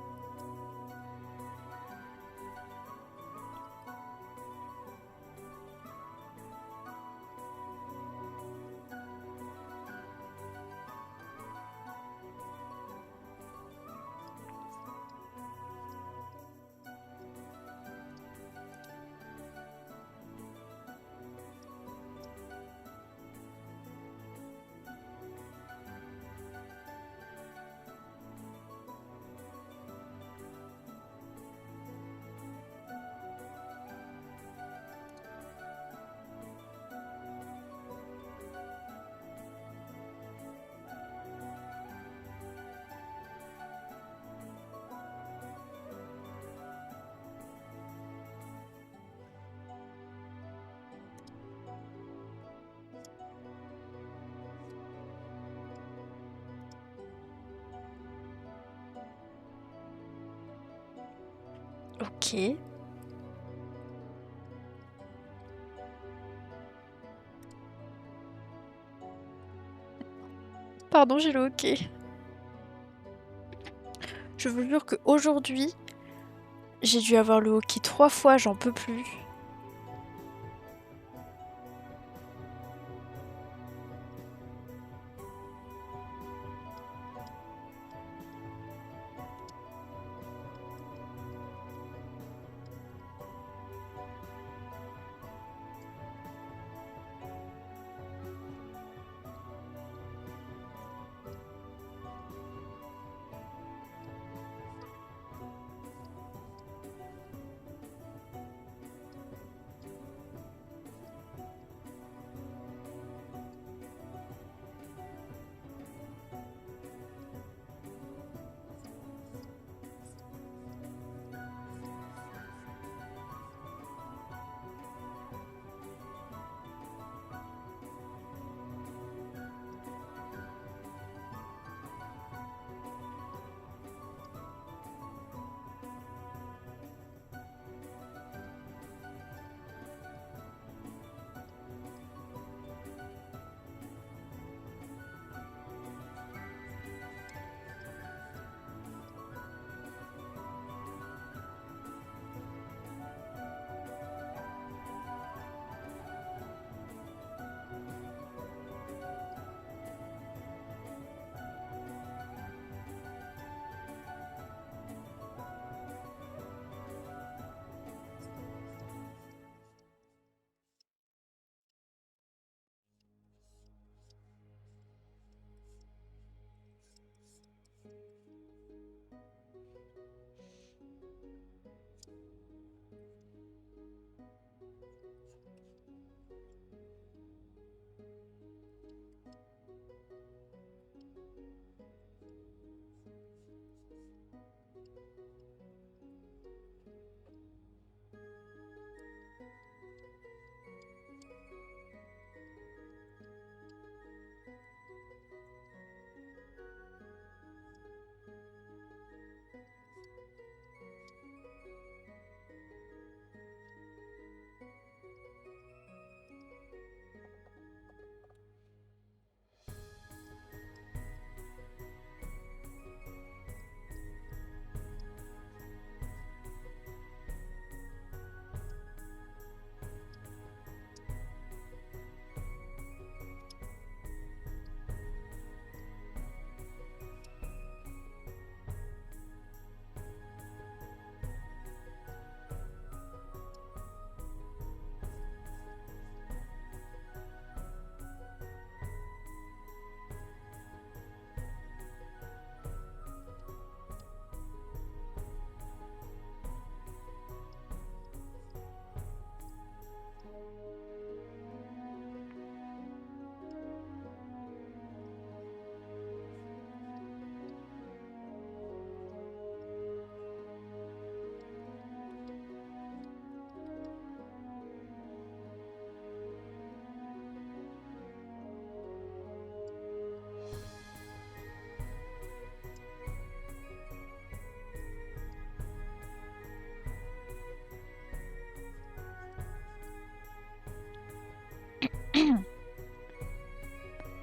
Ok. Pardon, j'ai le hockey. Je vous jure qu'aujourd'hui, j'ai dû avoir le hockey 3 fois, j'en peux plus.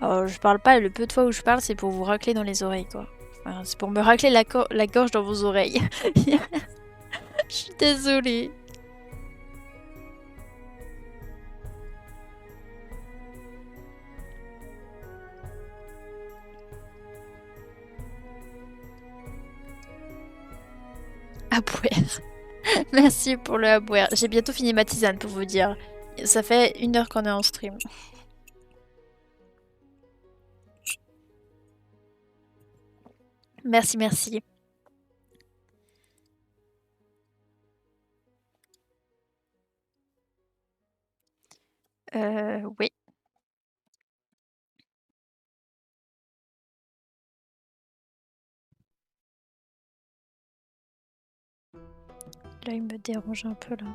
Alors, je parle pas, le peu de fois où je parle, c'est pour vous racler dans les oreilles, quoi. Enfin, c'est pour me racler la gorge dans vos oreilles. Je suis désolée. Abouer. Merci pour le abouer. J'ai bientôt fini ma tisane, pour vous dire. Ça fait 1 heure qu'on est en stream. Merci, merci. Oui. Là, il me dérange un peu, là.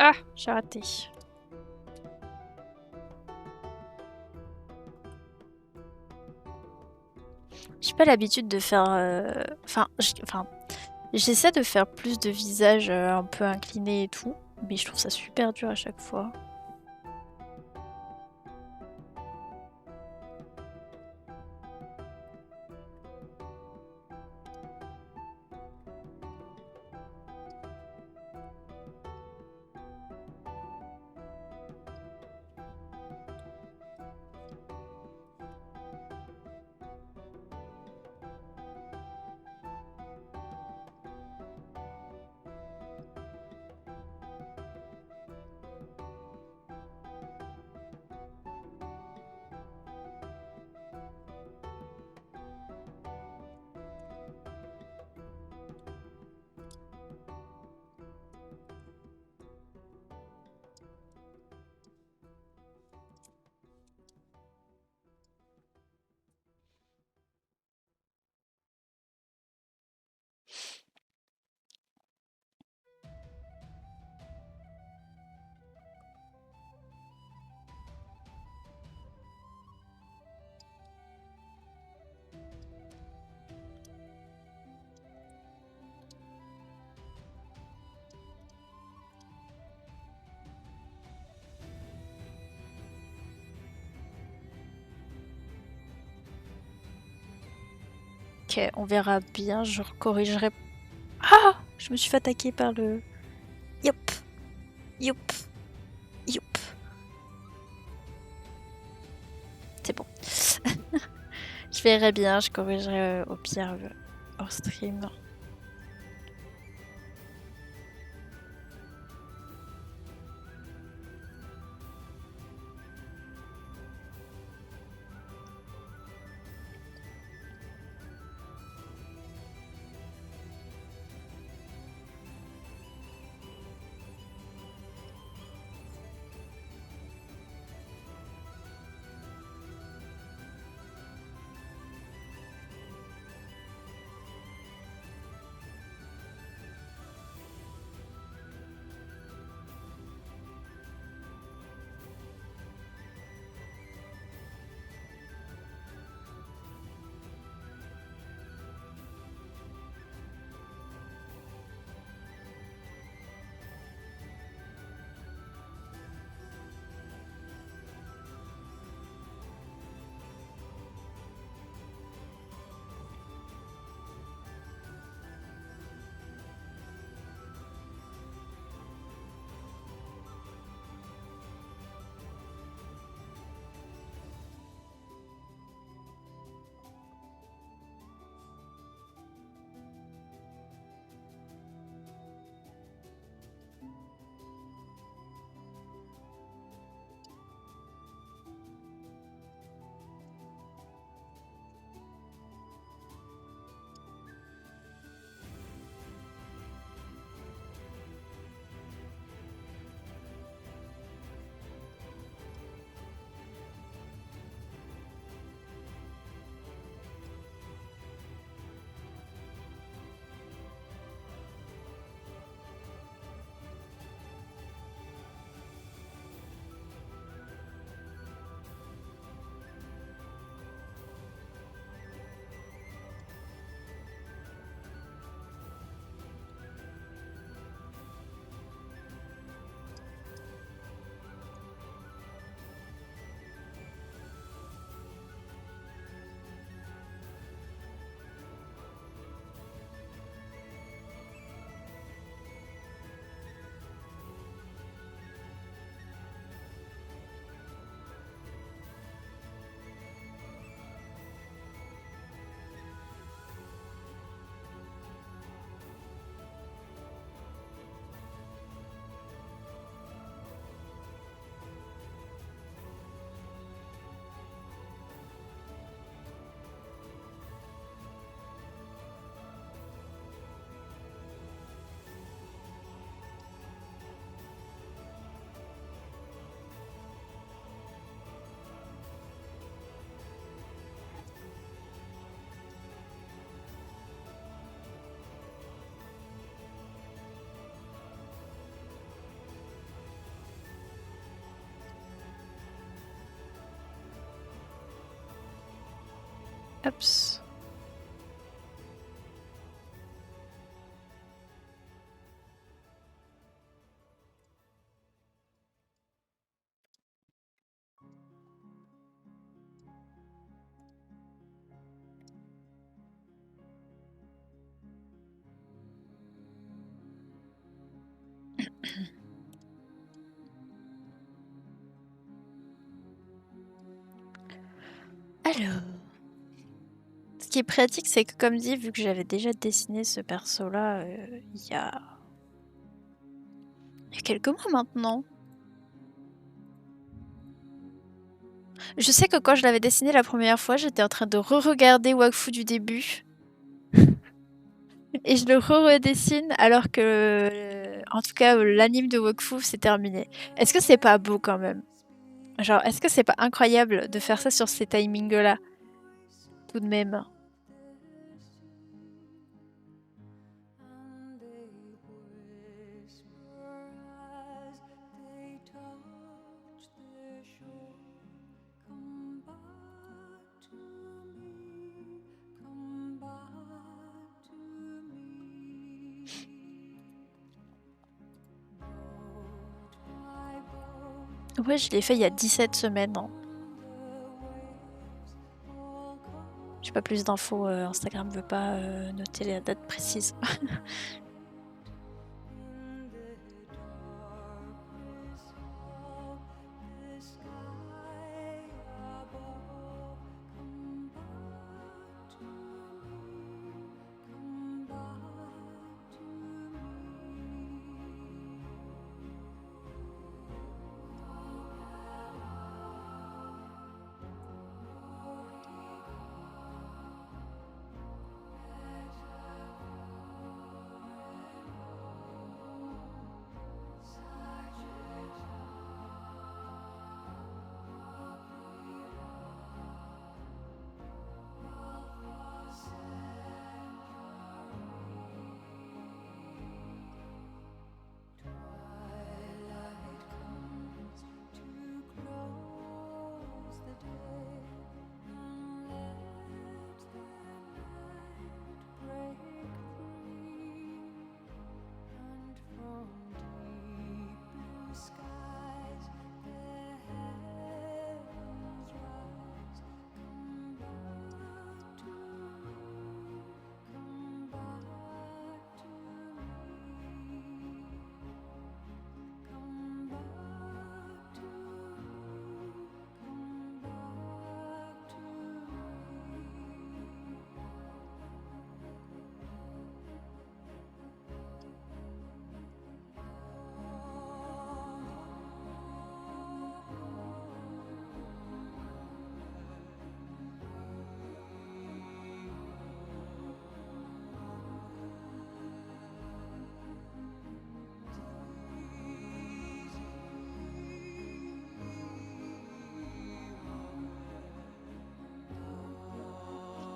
Ah, j'ai raté. J'ai pas l'habitude de faire... Enfin, j'essaie de faire plus de visages un peu inclinés et tout, mais je trouve ça super dur à chaque fois. Ok, on verra bien, je corrigerai. Ah! Je me suis fait attaquer par le... Yop! Yop! Yop! C'est bon. Je verrai bien, je corrigerai au pire hors stream. Oups. Alors, ce qui est pratique, c'est que comme dit, vu que j'avais déjà dessiné ce perso-là il y a quelques mois maintenant. Je sais que quand je l'avais dessiné la première fois, j'étais en train de re-regarder Wakfu du début. Et je le re-redessine alors que, en tout cas, l'anime de Wakfu, c'est terminé. Est-ce que c'est pas beau quand même? Genre, est-ce que c'est pas incroyable de faire ça sur ces timings-là? Tout de même. Ouais, je l'ai fait il y a 17 semaines. Hein. J'ai pas plus d'infos, Instagram veut pas noter la date précise.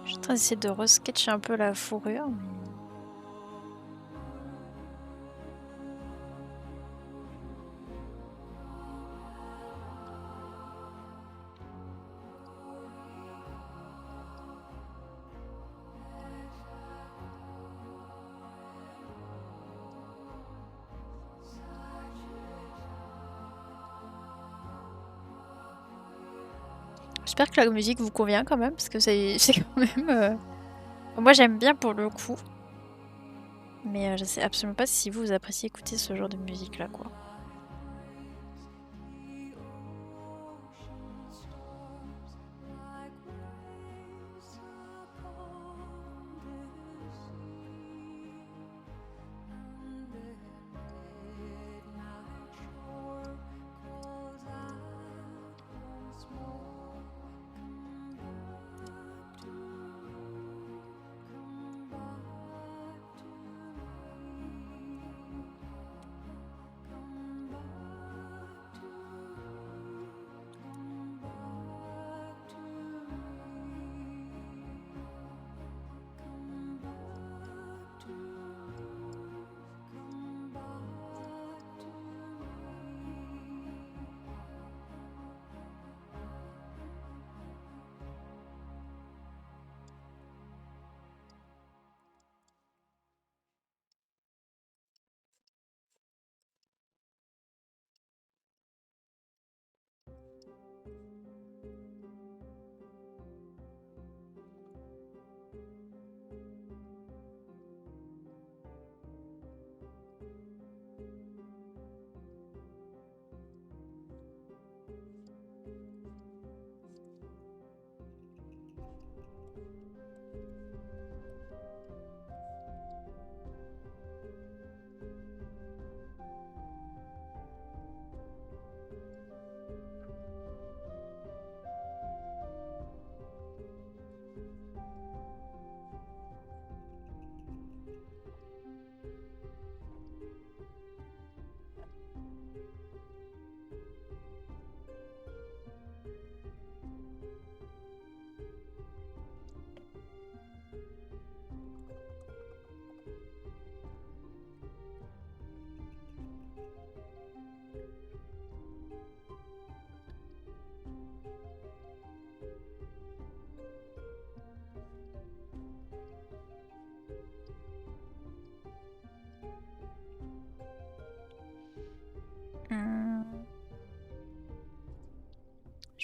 Je suis en train d'essayer de resketcher un peu la fourrure. J'espère que la musique vous convient quand même, parce que c'est quand même... Moi j'aime bien pour le coup. Mais je sais absolument pas si vous appréciez écouter ce genre de musique là quoi.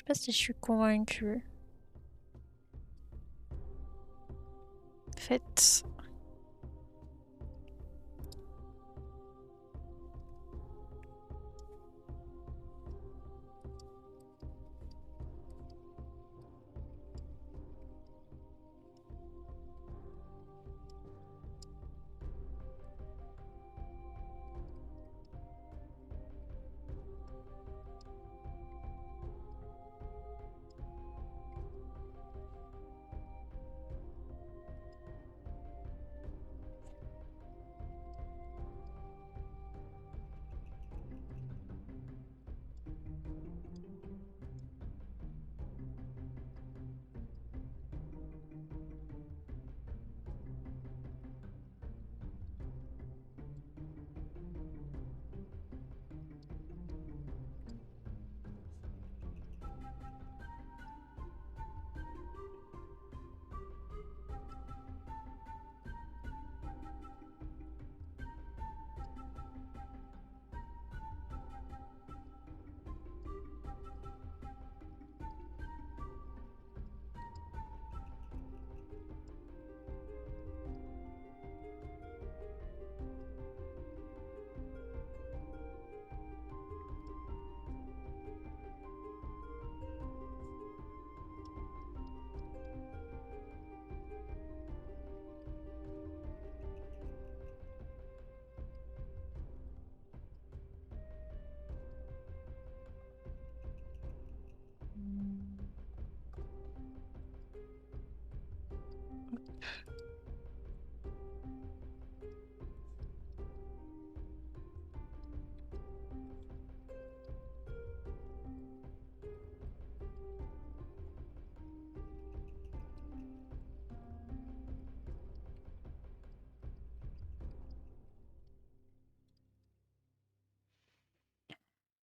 sais pas si je suis convaincue. En fait...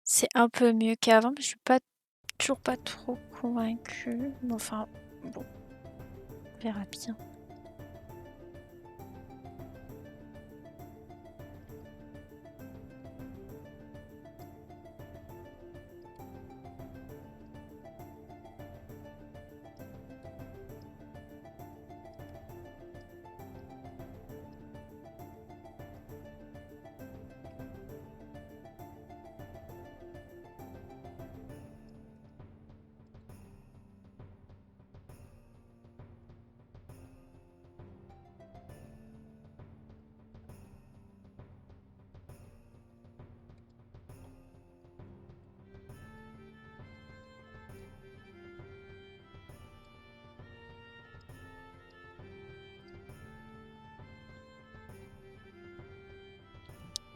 C'est un peu mieux qu'avant, mais je suis toujours pas trop convaincue. Mais enfin, bon, on verra bien.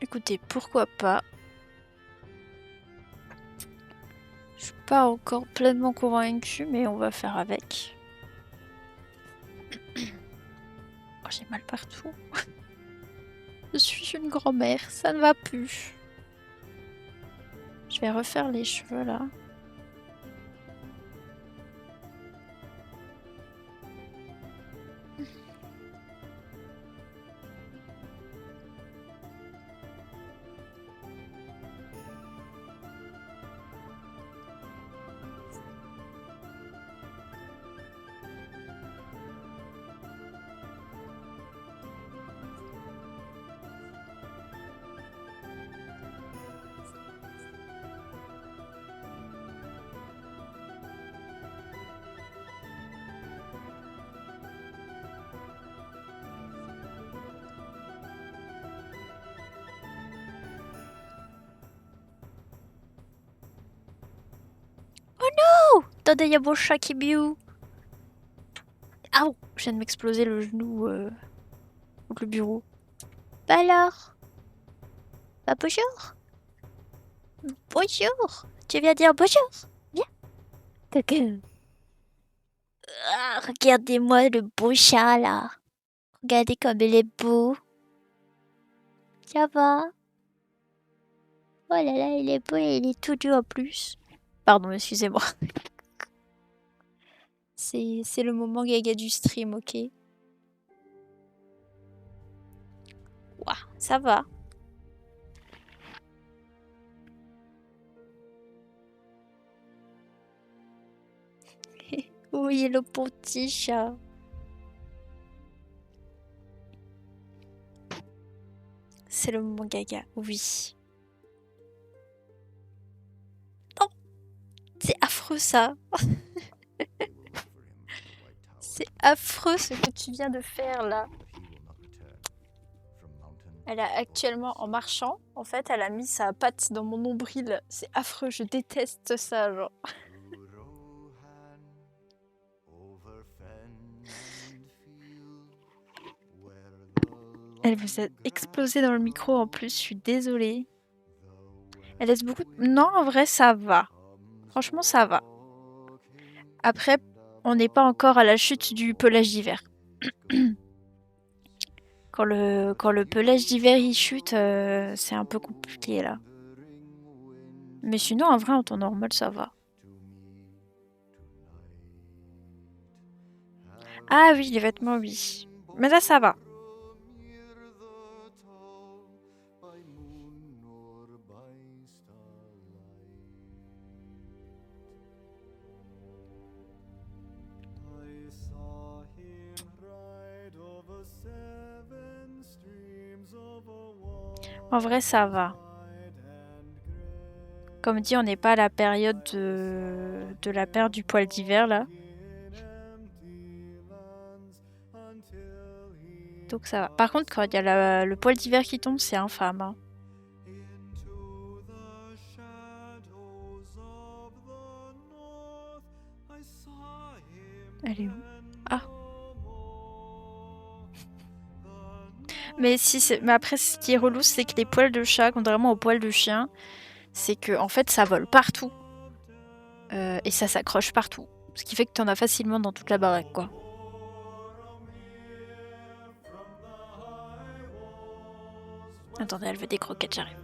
Écoutez, pourquoi pas. Je suis pas encore pleinement convaincue, mais on va faire avec. Oh, j'ai mal partout. Je suis une grand-mère, ça ne va plus. Je vais refaire les cheveux là. Attendez, il y a mon chat qui miaule. Ah, je viens de m'exploser le genou contre le bureau. Bah alors? Bah bonjour. Bonjour. Tu viens dire bonjour? Viens. Coucou. Ah, regardez-moi le beau chat là. Regardez comme il est beau. Ça va? Oh là là, il est beau et il est tout doux en plus. Pardon, excusez-moi. C'est le moment gaga du stream, ok? Ouah, ça va. Oui, le petit chat. C'est le moment gaga, oui. Non, c'est affreux ça. C'est affreux ce que tu viens de faire là. Elle a actuellement, en marchant, en fait, elle a mis sa patte dans mon nombril. C'est affreux, je déteste ça, genre. Elle vous a explosé dans le micro en plus, je suis désolée. Elle laisse beaucoup... Non, en vrai, ça va. Franchement, ça va. Après, on n'est pas encore à la chute du pelage d'hiver. Quand le pelage d'hiver il chute, c'est un peu compliqué là. Mais sinon, en vrai, en temps normal, ça va. Ah oui, les vêtements, oui. Mais là, ça va. En vrai, ça va. Comme dit, on n'est pas à la période de la perte du poil d'hiver là. Donc ça va. Par contre, quand il y a le poil d'hiver qui tombe, c'est infâme. Hein. Elle est où? Ah. Mais mais après, ce qui est relou, c'est que les poils de chat, contrairement aux poils de chien, c'est que en fait, ça vole partout. Et ça s'accroche partout. Ce qui fait que t'en as facilement dans toute la baraque, quoi. Attendez, elle veut des croquettes, j'arrive.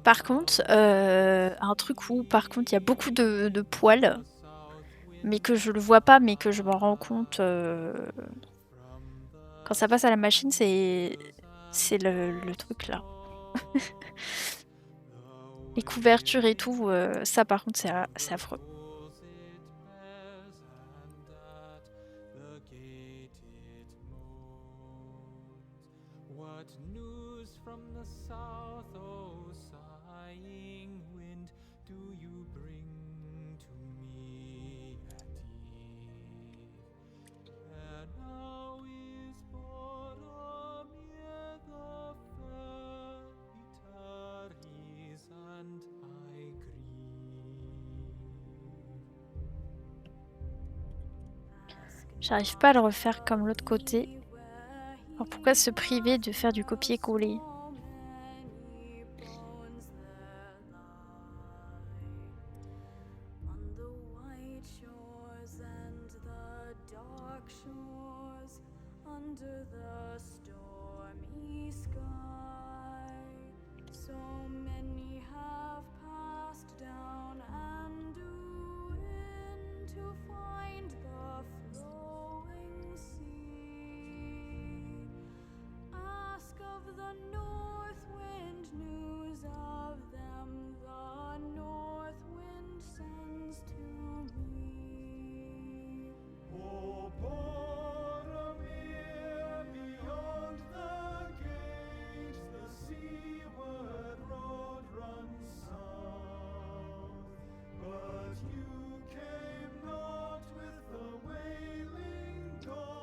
Par contre, un truc où, par contre, il y a beaucoup de poils, mais que je le vois pas, mais que je m'en rends compte quand ça passe à la machine, c'est le truc là. Les couvertures et tout, ça par contre, c'est affreux. What news from the south, oh sighing wind, do you bring to me at eve? And now is Boromir the fair, he tarries and I grieve. J'arrive pas à le refaire comme l'autre côté. Alors pourquoi se priver de faire du copier-coller?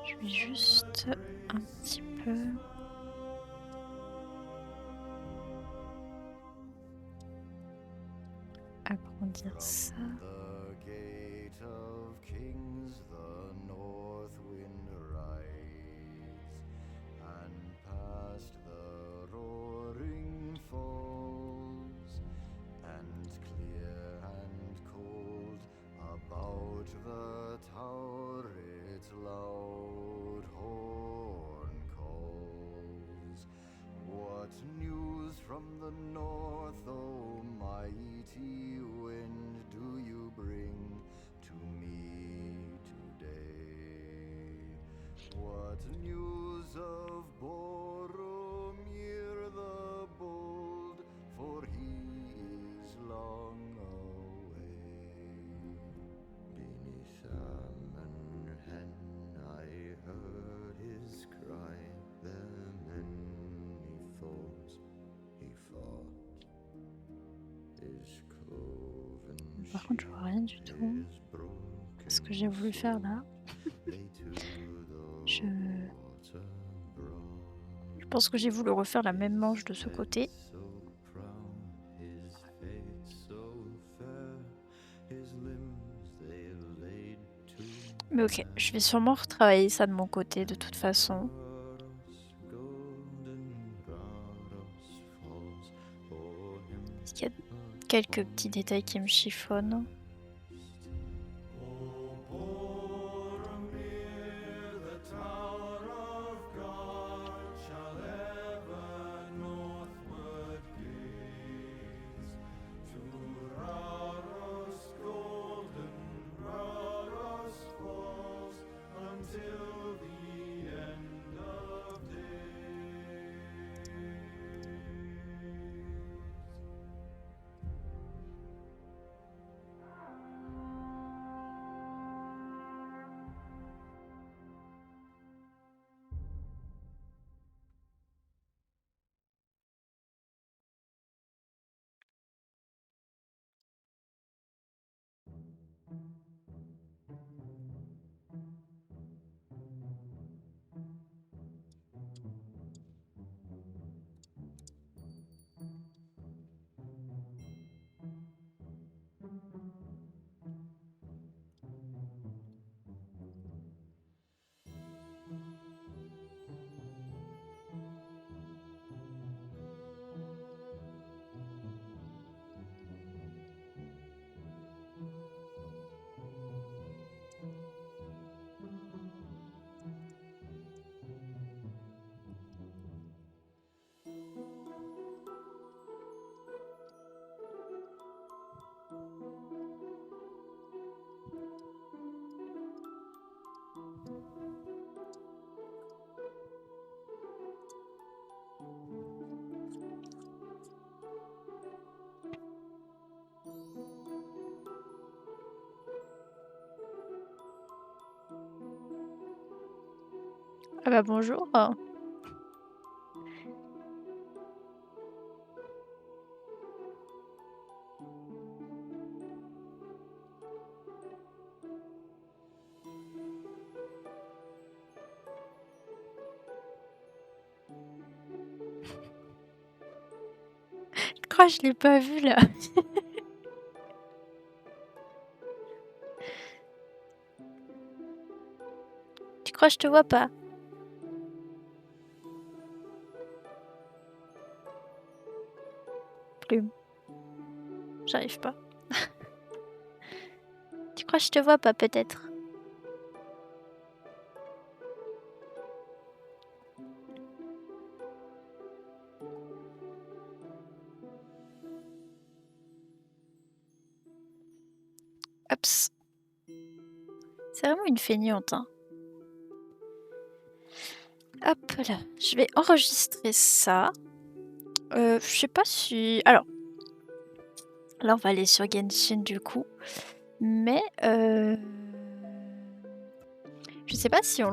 Je vais juste un petit peu... agrandir ça. From the north, oh mighty wind. news of Boromir the Bold, for he is long away. Beneath Amanhen I heard his cry, there many thoughts he fought. His cloven Par contre, je vois rien du shield, tout. his broken Ce que j'ai voulu faire là. they to the Je water brought. pense que j'ai voulu refaire la même manche de ce côté. So proud, his face so fair, his limbs they laid to Mais ok, je vais sûrement retravailler ça de mon côté de toute façon. Raros, golden Raros falls for him. Parce qu'il y a quelques petits détails qui me chiffonnent. Boromir, the Tower of God, shall ever northward gaze. To Raros golden, Raros falls, until the end of days. Ah bah bonjour. Je crois que je l'ai pas vu là. Tu crois que je te vois pas? Plume. J'arrive pas. Tu crois que je te vois pas peut-être? Hops. C'est vraiment une feignante, hein. Hop là, je vais enregistrer ça. Je sais pas si... Alors, là on va aller sur Genshin du coup. Mais je sais pas si on